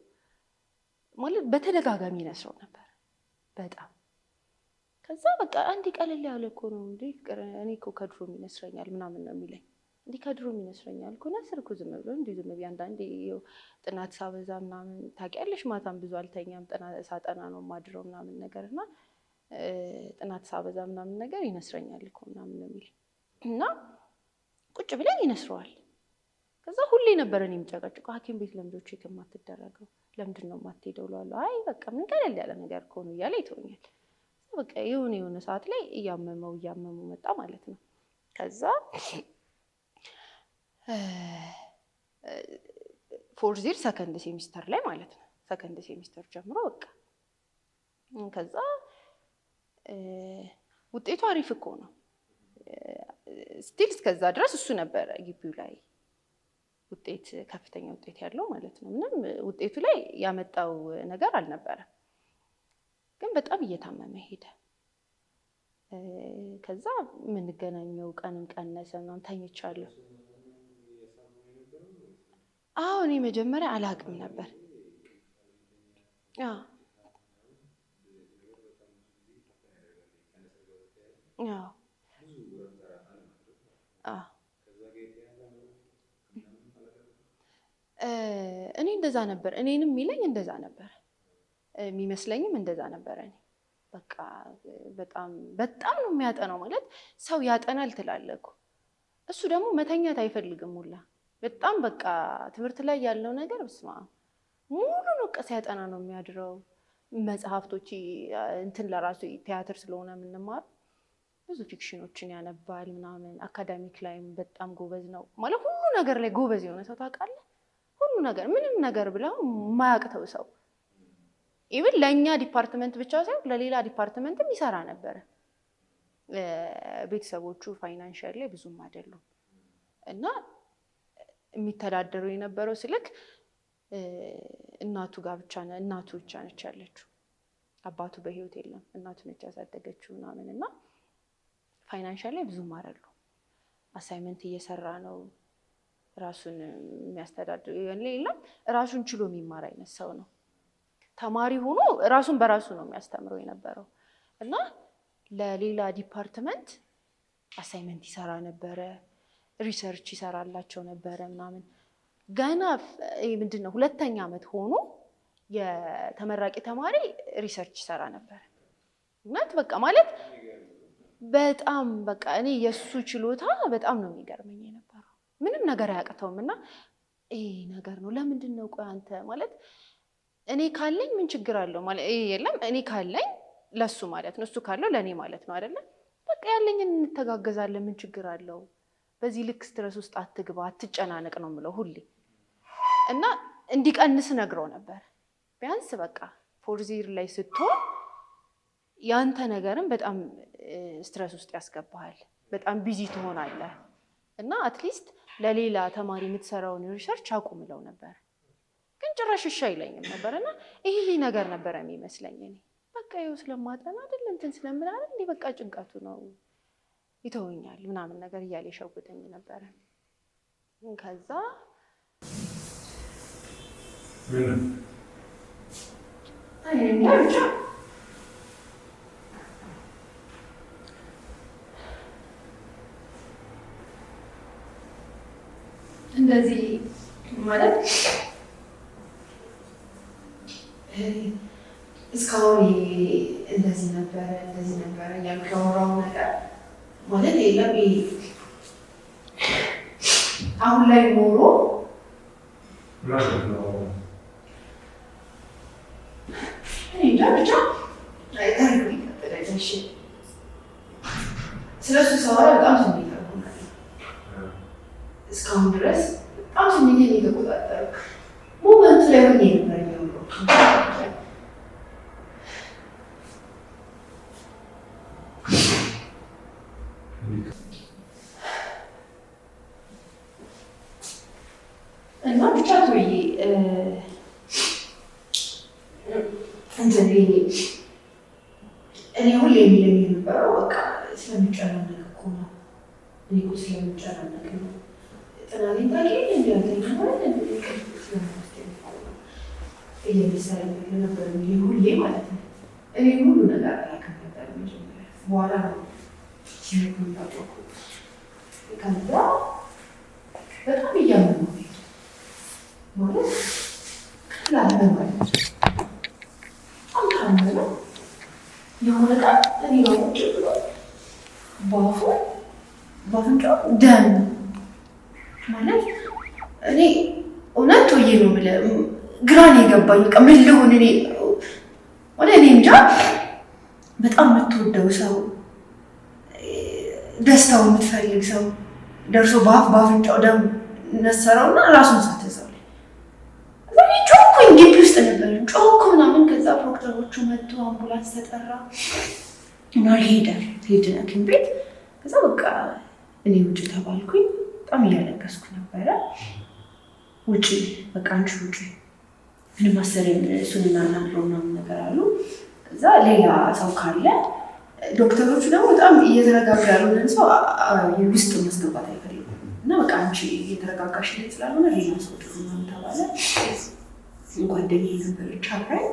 ማለት በተደጋጋሚ ይነስረው ነበር በጣም። ከዛ በቃ አንዴ ቀለል ያለ እኮ ነው እንዴ እኔ እኮ ከድሮም ይነስረኛል ምናምን ነው የሚለኝ። እንዴ ከድሮም ይነስረኛል እኮ ነስርኩ ዝም ብሎ እንዴ ዝም ብዬ አንዳንዴ ጥናት ሳበዛ ምናምን ታውቂያለሽ፣ ማታም ብዙ አልተኛም ሳጠና ነው የማድረው ምናምን ነገርና ጥናት ሳበዛ ምናምን ነገር ይነስረኛል እኮ ምናምን ነው የሚለኝ እና ቁጭ ብለን ይነስረዋል። ከዛ ሁሌ ነበር እኔ የምጨቀጭቀው ሐኪም ቤት ለምዶች የማትደረገው ለምንድን ነው የማትሄደው እላለሁ። አይ በቃ ምን ቀለል ያለ ነገር ከሆነ እያለ ይተወኛል። በቃ የሆነ ሰዓት ላይ እያመመው መጣ ማለት ነው። ከዛ ፎርዝ ይር ሰከንድ ሴሚስተር ላይ ማለት ነው ሰከንድ ሴሚስተር ጀምሮ በቃ ከዛ ውጤቱ አሪፍ እኮ ነው ስቲል እስከዛ ድረስ እሱ ነበር ግቢው ላይ ውጤት ከፍተኛ ውጤት ያለው ማለት ነው ምንም ውጤቱ ላይ ያመጣው ነገር አልነበረም ግን በጣም እየታመመ ሄደ ከዛ ምን ገናኘው ቀንን ቀነሰ ነው ተኝቻለሁ አዎ እኔ መጀመሪያ አላቅም ነበር እኔ እንደዛ ነበር እኔንም የሚለኝ እንደዛ ነበር የሚመስለኝም እንደዛ ነበር እኔ በቃ በጣም ነው የሚያጠናው ማለት ሰው ያጠናል ትላለኩ እሱ ደግሞ መተኛት አይፈልግም ሁላ በጣም በቃ ትምህርት ላይ ያለው ነገር በስማ ሙሉ ነው ቀስ ያጠና ነው የሚያድረው መጽሐፍቶች እንትን ለራሱ ቲያትር ስለሆነ የምንማር ብዙ ፊክሽኖችን ያነባል ምናምን አካዳሚክ ላይም በጣም ጎበዝ ነው ማለት ሁሉ ነገር ላይ ጎበዝ የሆነ ሰው ታውቃለህ ሁሉ ነገር ምንም ነገር ብለው የማያቅተው ሰው ኢቭን ለኛ ዲፓርትመንት ብቻ ሳይሆን ለሌላ ዲፓርትመንትም ይሰራ ነበር ቤተሰቦቹ ፋይናንሻል ላይ ብዙም አይደሉም እና የሚተዳደሩ የነበረው ስልክ እናቱ ጋር እናቱ ብቻ ነች ያለችው አባቱ በህይወት የለም እናቱ ነች ያሳደገችው ምናምን እና ፋይናንሻል ላይ ብዙም አይደሉም አሳይመንት እየሰራ ነው ራሱን የሚያስተዳድር የለም ራሱን ችሎ የሚማር አይነት ሰው ነው ተማሪ ሆኖ ራሱን በራሱ ነው የሚያስተምረው የነበረው እና ለሌላ ዲፓርትመንት አሳይመንት ይሰራ ነበረ ሪሰርች ይሰራላቸው ነበረ ምናምን ገና ምንድነው ሁለተኛ ዓመት ሆኖ የተመራቂ ተማሪ ሪሰርች ይሰራ ነበር ማለት በቃ ማለት በጣም በቃ እኔ የሱ ችሎታ በጣም ነው የሚገርመኝ የነበረው ምንም ነገር አያቅተውምና ይሄ ነገር ነው ለምንድነው ቆይ አንተ ማለት እኔ ካለኝ ምን ችግር አለው ማለት የለም እኔ ካለኝ ለሱ ማለት ነው እሱ ካለው ለኔ ማለት ነው አይደለ በቃ ያለኝን እንተጋገዛለን ምን ችግር አለው በዚህ ልክ ስትረስ ውስጥ አትግባ አትጨናነቅ ነው የምለው ሁሌ እና እንዲቀንስ ነግረው ነበር ቢያንስ በቃ ፎርዚር ላይ ስትሆን ያንተ ነገርን በጣም ስትረስ ውስጥ ያስገባሃል በጣም ቢዚ ትሆናለህ እና አትሊስት ለሌላ ተማሪ የምትሰራውን ሪሰርች አቁምለው ነበር ግን ጭራሽ እሺ አይለኝም ነበርና ይሄ ነገር ነበር የሚመስለኝ እኔ በቃ ይኸው ስለማጠና አይደል እንትን ስለምን አይደል እንዴ በቃ ጭንቀቱ ነው ይተወኛል ምናምን ነገር እያለ ይሸውደኝ ነበር ከዛ እንደዚህ ማለት እስካሁን እንደዚህ ነበረ ያልከወራው ነገር ማለት የለም አሁን ላይ ኖሮ ብቻ ስለሱ ሰዋራ በጣም ስሜት ሆናል እስካሁን ድረስ በጣም ስሜት የተቆጣጠሩ ሞመንቱ ላይ ሆኜ ነበር የሚሆነው እና ብቻ ትወዬ እንትን እኔ ሁሌ የሚለኝ የነበረው በቃ ስለምጨናነቅ እኮ ነው እኔ እኮ ስለምጨናነቅ ነው ጥናቴን ታውቂያለሽ እንዲያለኝ ማለት እየመሰለኝ ነበር የሚለኝ ሁሌ ማለት ነው እኔ ሁሉ ነገር አላውቅም ነበር መጀመሪያ በኋላ ነው ሲነግሩኝ ያወቅሁት ከዛ በጣም እያመመኝ ማለት ቀላል ማለት ነው አምታመነ የሆነ ቀን እኔ ነው ቁጭ ብሎ በአፍንጫው ደም ማለት እኔ እውነት ወዬ ነው የምልህ ግራን የገባኝ በቃ ምን ልሆን እኔ ወደ እኔ እንጃ በጣም የምትወደው ሰው ደስታው የምትፈልግ ሰው ደርሶ በአፍንጫው ደም ነሰረውና ራሱን ሳተዘው ጮኩኝ። ግቢ ውስጥ ነበር ጮኩ ምናምን። ከዛ ፕሮክተሮቹ መጡ፣ አምቡላንስ ተጠራ እና ሄድን ሐኪም ቤት። ከዛ በቃ እኔ ውጭ ተባልኩኝ። በጣም እያለቀስኩ ነበረ። ውጭ በቃ አንቺ ውጭ ምንም መሰለኝ እሱን እናናግረው ምናምን ነገር አሉ። ከዛ ሌላ ሰው ካለ ዶክተሮቹ ደግሞ በጣም እየተረጋጋ ያልሆነን ሰው ውስጥ ማስገባት አይፈልጉም እና በቃ አንቺ እየተረጋጋሽ ስላልሆነ ሌላ ሰው ጥሩ ነው ተባለ። ጓደኛዬ ነበረች አብራኝ፣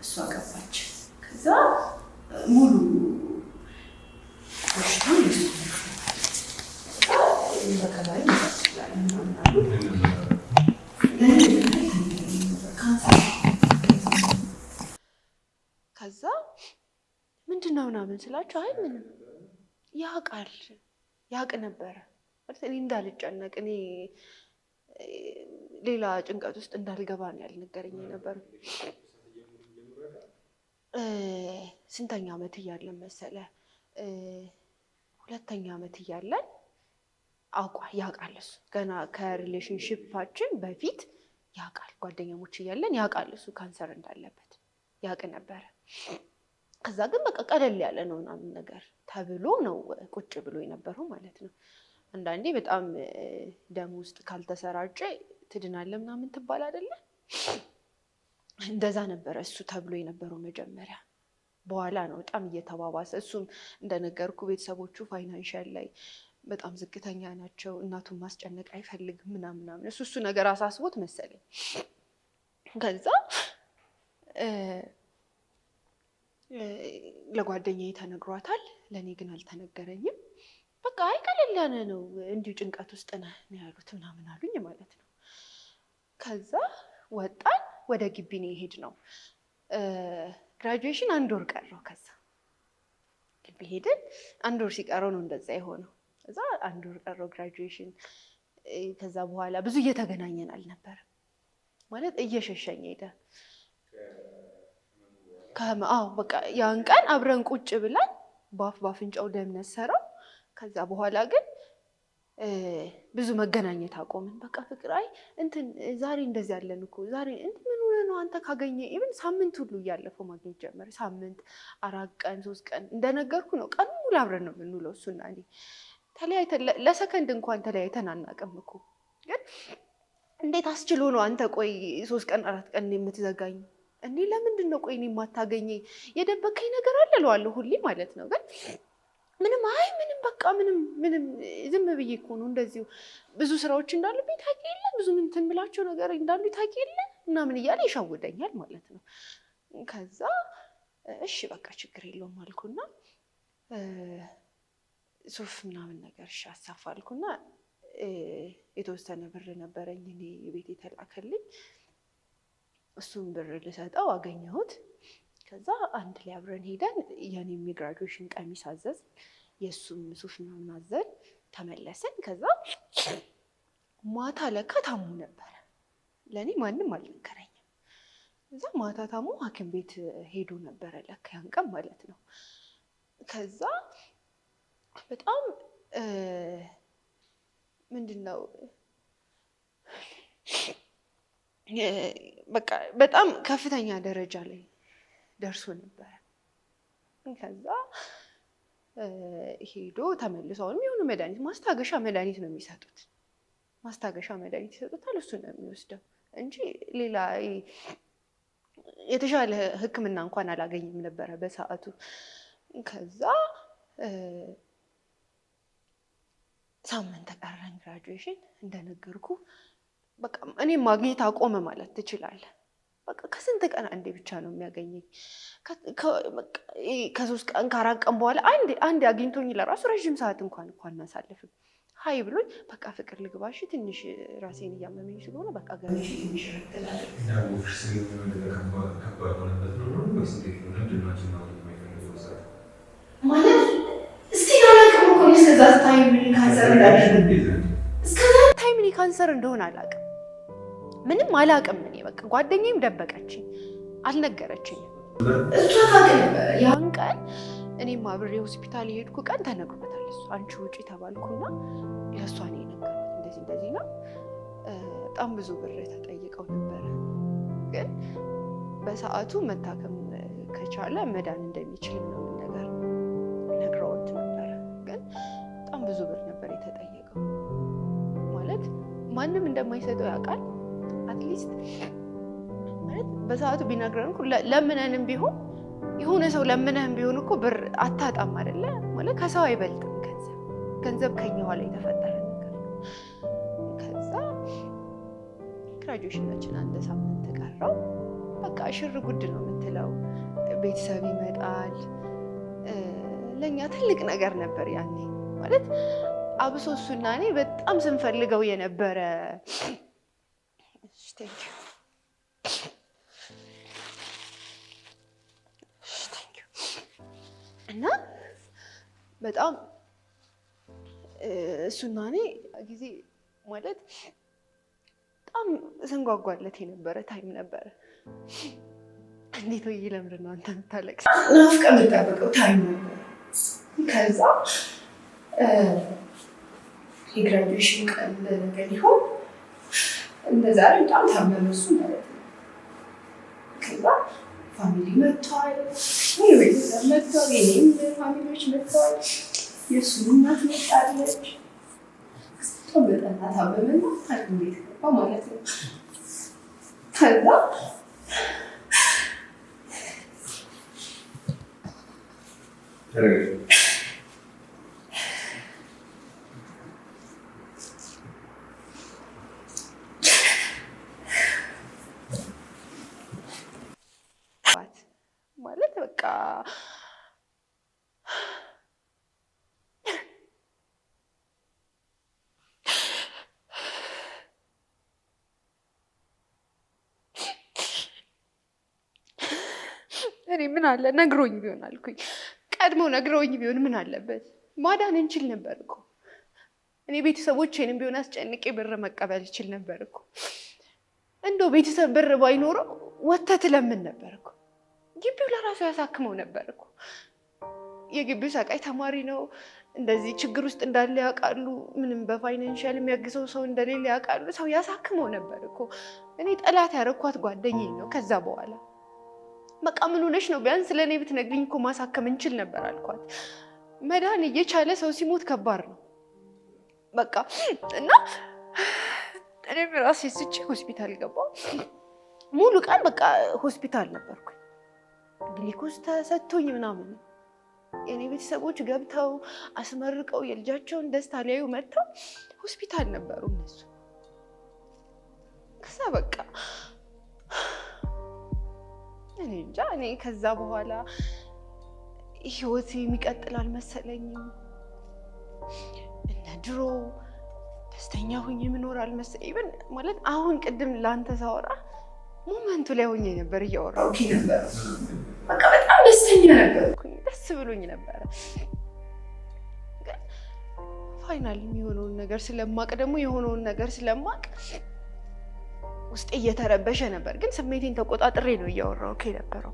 እሷ ገባች። ከዛ ሙሉ በሽታው በቀላሉ ይመስላል ከዛ ምንድነው ምናምን ስላቸው አይ ምንም ያውቅ ነበረ እኔ እንዳልጨነቅ እኔ ሌላ ጭንቀት ውስጥ እንዳልገባ ነው ያልነገረኝ ነበር። ስንተኛ ዓመት እያለን መሰለ 2ኛ ዓመት እያለን ያውቃል እሱ ገና ከሪሌሽንሺፓችን በፊት ያውቃል። ጓደኛሞች እያለን ያውቃል እሱ ካንሰር እንዳለበት ያውቅ ነበረ። ከዛ ግን በቃ ቀለል ያለ ነው ምናምን ነገር ተብሎ ነው ቁጭ ብሎ የነበረው ማለት ነው። አንዳንዴ በጣም ደም ውስጥ ካልተሰራጨ ትድናለህ ምናምን ትባል አይደለ? እንደዛ ነበረ እሱ ተብሎ የነበረው መጀመሪያ። በኋላ ነው በጣም እየተባባሰ። እሱም እንደነገርኩ ቤተሰቦቹ ፋይናንሻል ላይ በጣም ዝቅተኛ ናቸው። እናቱን ማስጨነቅ አይፈልግም ምናምን እሱ ነገር አሳስቦት መሰለኝ። ከዛ ለጓደኛዬ ተነግሯታል፣ ለእኔ ግን አልተነገረኝም። በቃ አይ ቀለል ያለ ነው እንዲሁ ጭንቀት ውስጥ ነህ ነው ያሉት ምናምን አሉኝ ማለት ነው። ከዛ ወጣን፣ ወደ ግቢ ነው የሄድነው። ግራጁዌሽን 1 ወር ቀረው። ከዛ ግቢ ሄድን። 1 ወር ሲቀረው ነው እንደዛ የሆነው። ከዛ 1 ወር ቀረው ግራጁዌሽን። ከዛ በኋላ ብዙ እየተገናኘን አልነበረም ማለት እየሸሸኝ ሄደ። በቃ ያን ቀን አብረን ቁጭ ብለን በአፍንጫው ደም ነሰረው። ከዛ በኋላ ግን ብዙ መገናኘት አቆምን። በቃ ፍቅር አይ እንትን ዛሬ እንደዚህ ያለን እኮ ዛሬ ምን ሆነ ነው አንተ ካገኘ ኢቭን ሳምንት ሁሉ እያለፈው ማግኘት ጀመረ። ሳምንት 4 ቀን 3 ቀን እንደነገርኩ ነው ቀን ሙሉ አብረን ነው የምንውለው። እሱና እኔ ተለያይተን ለሰከንድ እንኳን ተለያይተን አናውቅም እኮ። ግን እንዴት አስችሎ ነው አንተ ቆይ 3 ቀን 4 ቀን የምትዘጋኝ? እኔ ለምንድን ነው ቆይ እኔ የማታገኘኝ? የደበከኝ ነገር አለ እለዋለሁ ሁሌ ማለት ነው። ግን ምንም በቃ ምንም ዝም ብዬ እኮ ነው እንደዚሁ ብዙ ስራዎች እንዳሉብኝ ታውቂ የለ ብዙ እንትን የምላቸው ነገር እንዳሉ ታውቂ የለ ምናምን እያለ ይሻውደኛል ማለት ነው። ከዛ እሺ በቃ ችግር የለውም አልኩና ሱፍ ምናምን ነገር እሺ አሳፋልኩና የተወሰነ ብር ነበረኝ እኔ የቤት የተላከልኝ። እሱን ብር ልሰጠው አገኘሁት። ከዛ አንድ ላይ አብረን ሄደን የኔም የግራጁዌሽን ቀሚስ አዘዝ፣ የሱም ሱፍ ምናምን አዘን ተመለስን። ከዛ ማታ ለካ ታሙ ነበር። ለኔ ማንም አልነገረኝም። ከዛ ማታ ታሙ ሐኪም ቤት ሄዶ ነበረ ለካ ያን ቀን ማለት ነው። ከዛ በጣም ምንድነው በቃ በጣም ከፍተኛ ደረጃ ላይ ደርሶ ነበር። ከዛ ሄዶ ተመልሶ አሁንም የሆነ መድኃኒት ማስታገሻ መድኃኒት ነው የሚሰጡት። ማስታገሻ መድኃኒት ይሰጡታል። እሱን ነው የሚወስደው እንጂ ሌላ የተሻለ ሕክምና እንኳን አላገኝም ነበረ በሰዓቱ። ከዛ ሳምንት ተቀረን ግራጁዌሽን። እንደነገርኩ በቃ እኔ ማግኘት አቆመ ማለት ትችላለህ። በቃ ከስንት ቀን አንዴ ብቻ ነው የሚያገኘኝ። ከ3 ቀን ከ4 ቀን በኋላ አንዴ አግኝቶኝ ለራሱ ረዥም ሰዓት እንኳን እናሳልፍም። ሀይ ብሎኝ በቃ ፍቅር ልግባሽ ትንሽ ራሴን እያመመኝ ስለሆነ በቃ ገበሽ ትንሽ ማለት እስቲ አላውቅም እኮ እስከዛ ታይም ካንሰር እንደሆነ አላውቅም። ምንም አላውቅም። እኔ በቃ ጓደኛዬም ደበቀችኝ፣ አልነገረችኝም። እሷ ታውቅ ነበረ። ያን ቀን እኔም አብሬ ሆስፒታል የሄድኩ ቀን ተነግሮታል። እሱ አንቺ ውጪ ተባልኩና ለእሷ ነው የነገሯት እንደዚህ ነው በጣም ብዙ ብር ተጠይቀው ነበረ ግን በሰዓቱ መታከም ከቻለ መዳን እንደሚችል ነው ነገር ነግረውት ነበረ ግን በጣም ብዙ ብር ነበር የተጠየቀው ማለት ማንም እንደማይሰጠው ያውቃል አትሊስት ማለት በሰዓቱ ቢነግረን እኮ ለምነንም ቢሆን የሆነ ሰው ለምነንም ቢሆን እኮ ብር አታጣም አይደለ ማለት ከሰው አይበልጥም ገንዘብ ከኛ ኋላ የተፈጠረ ነገር ከዛ ግራጁዌሽናችን አንድ ሳምንት ቀረው በቃ ሽር ጉድ ነው የምትለው ቤተሰብ ይመጣል ለኛ ትልቅ ነገር ነበር ያኔ ማለት አብሶ እሱና እኔ በጣም ስንፈልገው የነበረ እና በጣም እሱና እኔ ጊዜ ማለት በጣም ስንጓጓለት የነበረ ታይም ነበረ እንዴት ወይ ለምንድን ነው አንተ የምታለቅስ ናፍቀን የምጠብቀው ታይም ነበር ከዛ የግራጁዌሽን ቀን ነገር ይሆን እንደዛ በጣም ታመመ እሱ ማለት ነው ከዛ ፋሚሊ መጥቷል ቤተሰብ መጥቷል የኔም ፋሚሊዎች መጥተዋል የእሱም እናት መጣለች በጣም ታመመና ሐኪም ቤት ገባ ማለት ነው ከዛ ማለት በቃ እኔ ምን አለ ነግሮኝ ቢሆን አልኩኝ ቀድሞ ነግሮኝ ቢሆን ምን አለበት ማዳን እንችል ነበር እኮ እኔ ቤተሰቦቼንም ቢሆን አስጨንቄ ብር መቀበል ይችል ነበር እኮ እንደው ቤተሰብ ብር ባይኖረው ወተት ለምን ነበር እኮ ግቢው ለራሱ ያሳክመው ነበር እኮ የግቢው ሰቃይ ተማሪ ነው እንደዚህ ችግር ውስጥ እንዳለ ያውቃሉ ምንም በፋይናንሻል የሚያግዘው ሰው እንደሌለ ያውቃሉ ሰው ያሳክመው ነበር እኮ እኔ ጠላት ያረኳት ጓደኛዬ ነው ከዛ በኋላ በቃ ምን ሆነሽ ነው ቢያንስ ለኔ ብትነግሪኝ እኮ ማሳከም እንችል ነበር አልኳት መዳን እየቻለ ሰው ሲሞት ከባድ ነው በቃ እና እኔ ራሴ ስጪ ሆስፒታል ገባሁ ሙሉ ቀን በቃ ሆስፒታል ነበርኩ ግሊኮስ ተሰጥቶኝ ምናምን የኔ ቤተሰቦች ገብተው አስመርቀው የልጃቸውን ደስታ ሊያዩ መጥተው ሆስፒታል ነበሩ እነሱ ከዛ በቃ እኔ እንጃ እኔ ከዛ በኋላ ህይወቴ የሚቀጥል አልመሰለኝም እና ድሮ ደስተኛ ሆኜ የምኖር አልመሰለኝም ማለት አሁን ቅድም ላንተ ሳወራ ሞመንቱ ላይ ሆኜ ነበር እያወራሁ ነበር በቃ በጣም ደስተኛ ነበርኩኝ ደስ ብሎኝ ነበር ግን ፋይናል የሚሆነውን ነገር ስለማቅ ደግሞ የሆነውን ነገር ስለማቅ ውስጤ እየተረበሸ ነበር ግን ስሜቴን ተቆጣጥሬ ነው እያወራሁ ነበረው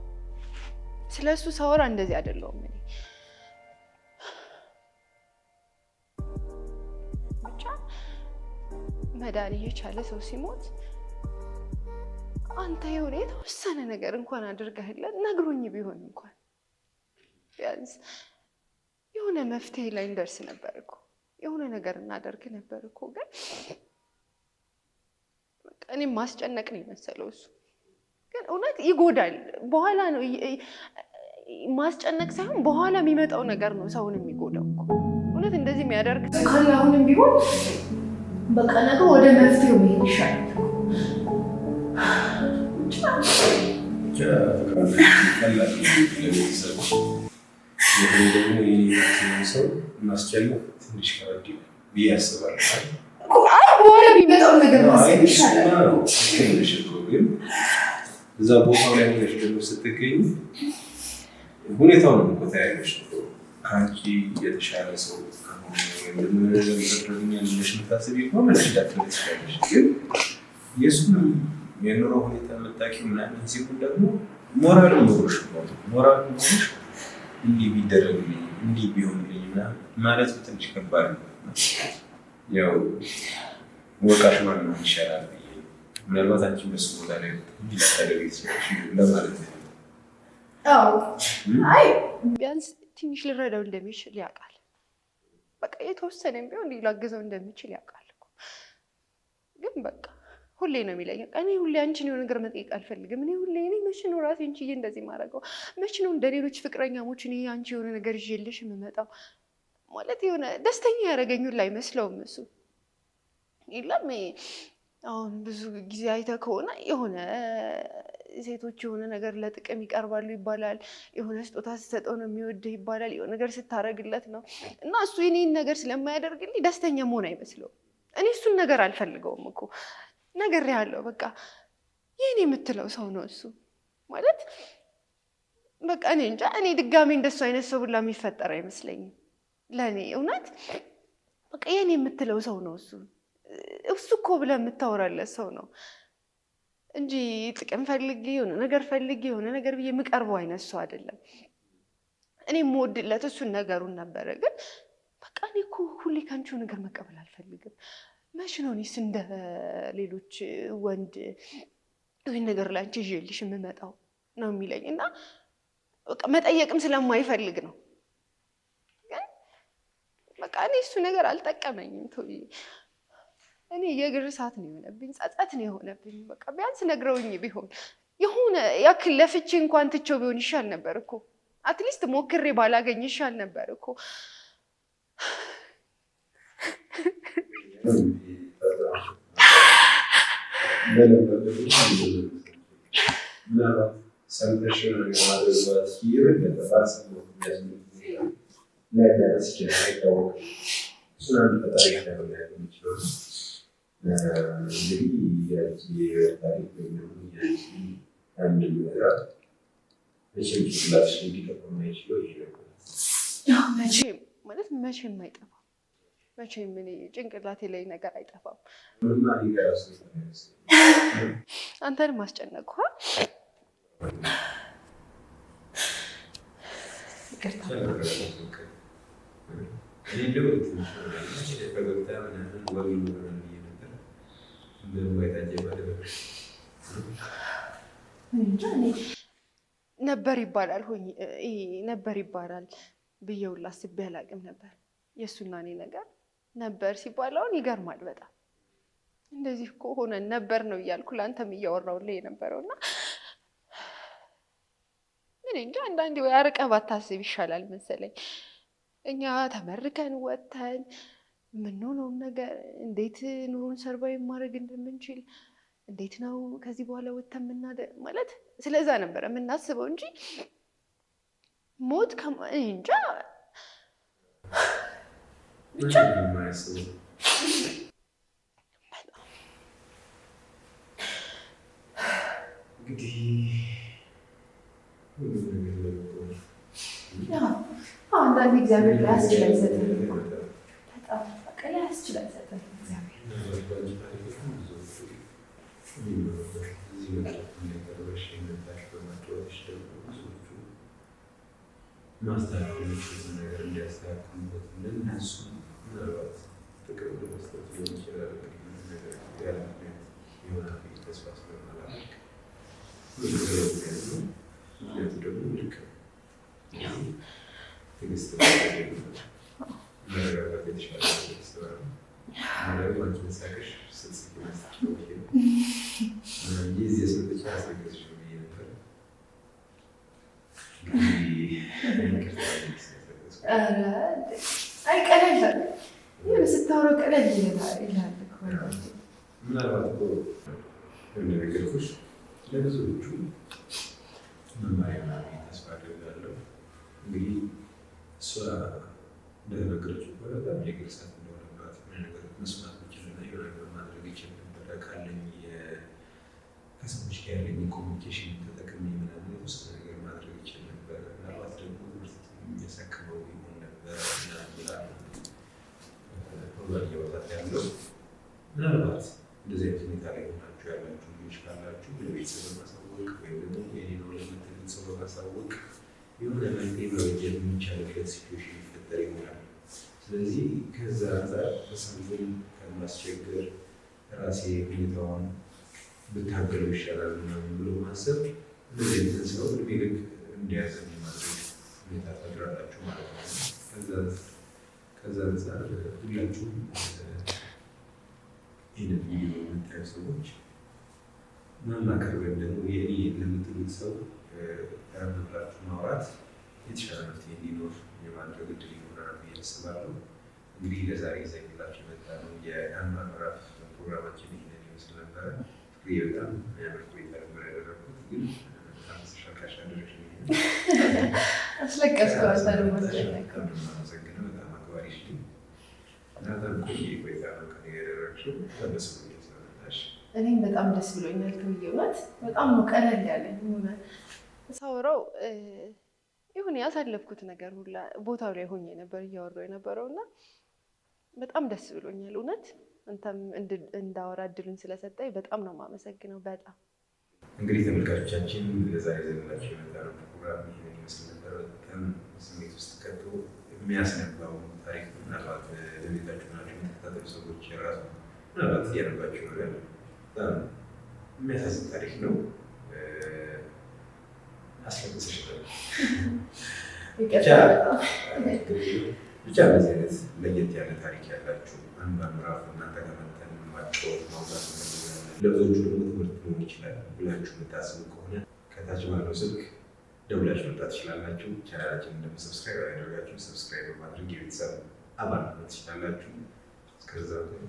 ስለሱ ሳወራ እንደዚህ አይደለም እኔ ብቻ መዳን የቻለ ሰው ሲሞት አንተ የሆነ የተወሰነ ነገር እንኳን አድርገህለት ነግሮኝ ቢሆን እንኳን ቢያንስ የሆነ መፍትሄ ላይ እንደርስ ነበር እኮ የሆነ ነገር እናደርግ ነበር እኮ ግን እኔ ማስጨነቅ ነው የመሰለው እሱ ግን እውነት ይጎዳል በኋላ ነው ማስጨነቅ ሳይሆን በኋላ የሚመጣው ነገር ነው ሰውን የሚጎዳው እኮ እውነት እንደዚህ የሚያደርግ ካለ አሁንም ቢሆን በቃ ነገር ወደ መፍትሄው መሄድ ይሻላል ሰው ማስጨነቅ ትንሽ ከበድ ብዬ አስባለሁ በኋላ የሚመጣው ነገር ማሰብ ይሻላል ግን እዛ ቦታው ላይ ሆነሽ ደግሞ ስትገኝ ሁኔታውን እኮ ታያለሽ ከአንቺ የተሻለ ሰው ከሆነ ወይም ደግሞ ነገር ይፈጥረኛል ብለሽ የምታስቢ ከሆነ ልትዳክም ትችላለሽ ግን የእሱንም የኑሮ ሁኔታ የምታውቂው ምናምን ሲሆን ደግሞ ሞራል ኖሮሽ እንዲህ ቢደረግልኝ እንዲህ ቢሆንልኝ ማለት ትንሽ ከባድ ነው። ያው ወቃሽ ማነው ይሻላል ብዬ ምናልባት አንቺ በሱ ቦታ ላይ ሊታደርግ ይችላል ለማለት ነው። አይ ቢያንስ ትንሽ ልረዳው እንደሚችል ያውቃል። በቃ የተወሰነም ቢሆን ሊላግዘው እንደሚችል ያውቃል እኮ። ግን በቃ ሁሌ ነው የሚለኝ እኔ ሁሌ አንቺን የሆነ ነገር መጠየቅ አልፈልግም። እኔ መቼ ነው ራሴን ችዬ እንደዚህ ማድረገው? መቼ ነው እንደ ሌሎች ፍቅረኛሞች እኔ አንቺ የሆነ ነገር ይዤልሽ የምመጣው? ማለት የሆነ ደስተኛ ያደረገኙን ላይ መስለውም እሱ የለም። አሁን ብዙ ጊዜ አይተህ ከሆነ የሆነ ሴቶች የሆነ ነገር ለጥቅም ይቀርባሉ ይባላል። የሆነ ስጦታ ስትሰጠው ነው የሚወድህ ይባላል። የሆነ ነገር ስታረግለት ነው። እና እሱ የኔን ነገር ስለማያደርግልኝ ደስተኛ መሆን አይመስለውም። እኔ እሱን ነገር አልፈልገውም እኮ ነግሬሃለሁ። በቃ የኔ የምትለው ሰው ነው እሱ ማለት በቃ እኔ እንጃ። እኔ ድጋሜ እንደሱ አይነት ሰው ሁላ የሚፈጠር አይመስለኝም ለእኔ እውነት። በቃ የኔ የምትለው ሰው ነው እሱ እኮ ብለህ የምታወራለት ሰው ነው እንጂ ጥቅም ፈልጌ የሆነ ነገር ፈልጌ የሆነ ነገር ብዬ የምቀርበው አይነት ሰው አይደለም። እኔ የምወድለት እሱን ነገሩን ነበረ። ግን በቃ እኔ እኮ ሁሌ ከአንቺው ነገር መቀበል አልፈልግም። መቼ ነው እኔስ እንደ ሌሎች ወንድ ይህን ነገር ለአንቺ ይዤልሽ የምመጣው ነው የሚለኝ። እና በቃ መጠየቅም ስለማይፈልግ ነው። ግን በቃ እኔ እሱ ነገር አልጠቀመኝም። ቶዬ እኔ የእግር እሳት ነው የሆነብኝ፣ ጸጸት ነው የሆነብኝ። በቃ ቢያንስ ነግረውኝ ቢሆን የሆነ ያክል ለፍቼ እንኳን ትቼው ቢሆን ይሻል ነበር እኮ። አትሊስት ሞክሬ ባላገኝ ይሻል ነበር እኮ። መቼም አይጠፋም። መቼም እኔ ጭንቅላቴ ላይ ነገር አይጠፋም። አንተንም አስጨነቅኩ። ነበር ይባላል ነበር ይባላል ብዬው ላስቤ አላውቅም ነበር። የእሱና እኔ ነገር ነበር ሲባል አሁን ይገርማል በጣም። እንደዚህ እኮ ሆነን ነበር ነው እያልኩ ለአንተም እያወራሁልህ የነበረውና እኔ እንጃ አንዳንዴ ወይ አርቀህ ባታስብ ይሻላል መሰለኝ። እኛ ተመርከን ወጥተን የምንሆነውን ነገር እንዴት ኑሮን ሰርቫይቭ ማድረግ እንደምንችል እንዴት ነው ከዚህ በኋላ ወጥተን ማለት ስለዛ ነበር የምናስበው እንጂ ሞት እንጃ ብቻ አንዳንድ እግዚአብሔር ላይ ያስችላል። በጣም በቃ ላይ ያስችላል እግዚአብሔር። ማስተካከል የሚችሉትን ነገር እንዲያስተካክሉበት ለእነሱ ምናልባት ጥቅም ለመስጠት ሊሆን ይችላል። ያለ ምክንያት ይሆናል ተስፋ ስለማላደርግ ምክንያቱ ደግሞ ልክ ትዕግስት መረጋጋት የተሻለ ስባለ ምናልባት አንቺ መሳቀሽ ስልስት መስጠት ጊዜ ስልጥቻ ያስነገርሽ ብዬ ነበር። አይ ቀለል ይሄን ስታወራው ቀለል ይላል። ምናልባት እኮ እንደነገርኩሽ ለብዙዎቹ መማሪያ ተስፋ አደርጋለሁ። እንግዲህ እሷ እንደተናገረችው በጣም የእግር እሳት እንደሆነባት ነገር መስማት ይችልና የሆነ ነገር ማድረግ ይችል ነበረ። ካለኝ ከሰዎች ጋር ያለኝ ኮሚኒኬሽን ተጠቅሜ ምናምን የተወሰነ ነገር ማድረግ ይችል ነበረ። ምናልባት ደግሞ ትምህርት የሚያሳክመው ይሆን ነበረ ብላ ሆኗል እየወጣት ያለው። ምናልባት እንደዚህ አይነት ሁኔታ ላይ ሆናችሁ ያላችሁ ልጆች ካላችሁ ለቤተሰብ በማሳወቅ ወይም ደግሞ የኔ ነው ለምትሉት ሰው በማሳወቅ የሆነ መፍትሄ መበጀት የሚቻልበት ሲቹዌሽን ይፈጠር ይሆናል። ስለዚህ ከዛ አንጻር ተሰምቶን ከማስቸገር ራሴ ሁኔታውን ብታገለው ይሻላል ምናምን ብሎ ማሰብ እንደዚህ አይነት ሰው እድሜ ልክ እንዲያዘን ማድረግ ሁኔታ ፈጥራላችሁ ማለት ነው። ከዛ አንጻር ሁላችሁም ይህንን ቪዲዮ የምታዩ ሰዎች መማከር ወይም ደግሞ የኔ ለምትሉት ሰው ያብላችሁ ማውራት የተሻለ መፍትሄ እንዲኖር የማድረግ እድል ይኖራል ብዬ አስባለሁ። እንግዲህ ለዛሬ ይዘንላችሁ የመጣ ነው የአኗር ምዕራፍ ፕሮግራማችን ይህንን ይመስል ነበረ። በጣም የሚያምር ቆይታ ነበር ያደረኩት፣ ግን በጣም ተሸካሽ አደረሽ አስለቀስከው። አመሰግነው። በጣም አክባሪሽ እና በጣም ቆይ ቆይታ ነው ከኔ ያደረግሽው። በደስ ብሎኝ ስለመጣሽ እኔም በጣም ደስ ብሎኛል። እውነት በጣም ነው ቀለል ያለኝ ሳወራው ይሁን ያሳለፍኩት ነገር ሁላ ቦታው ላይ ሆኜ ነበር እያወራሁ የነበረው እና በጣም ደስ ብሎኛል። እውነት አንተም እንዳወራ እድሉን ስለሰጠኝ በጣም ነው የማመሰግነው። በጣም እንግዲህ ተመልካቾቻችን ለዛሬ ዘንላችሁ የመጣነው ፕሮግራም ይህንን ይመስል ነበር። በጣም ስሜት ውስጥ ከቶ የሚያስነባው ታሪክ ምናልባት በቤታችሁ ናቸው የተከታተሉ ሰዎች የራሱ ምናልባት እያነባችሁ ነው ያለ በጣም የሚያሳዝን ታሪክ ነው። አስለቅስሽ ብቻ በዚህ አይነት ለየት ያለ ታሪክ ያላችሁ አንዷን ምዕራፍ እናንተ ከመጠን ማጫወት ማውጣት ለብዙዎቹ ደግሞ ትምህርት ሊሆን ይችላል ብላችሁ የምታስቡ ከሆነ ከታች ባለው ስልክ ደውላችሁ መምጣት ትችላላችሁ። ቻናላችን ደግሞ ሰብስክራይብ ያደርጋችሁ ሰብስክራይብ በማድረግ የቤተሰብ አባል መሆን ትችላላችሁ። እስከዛው ግን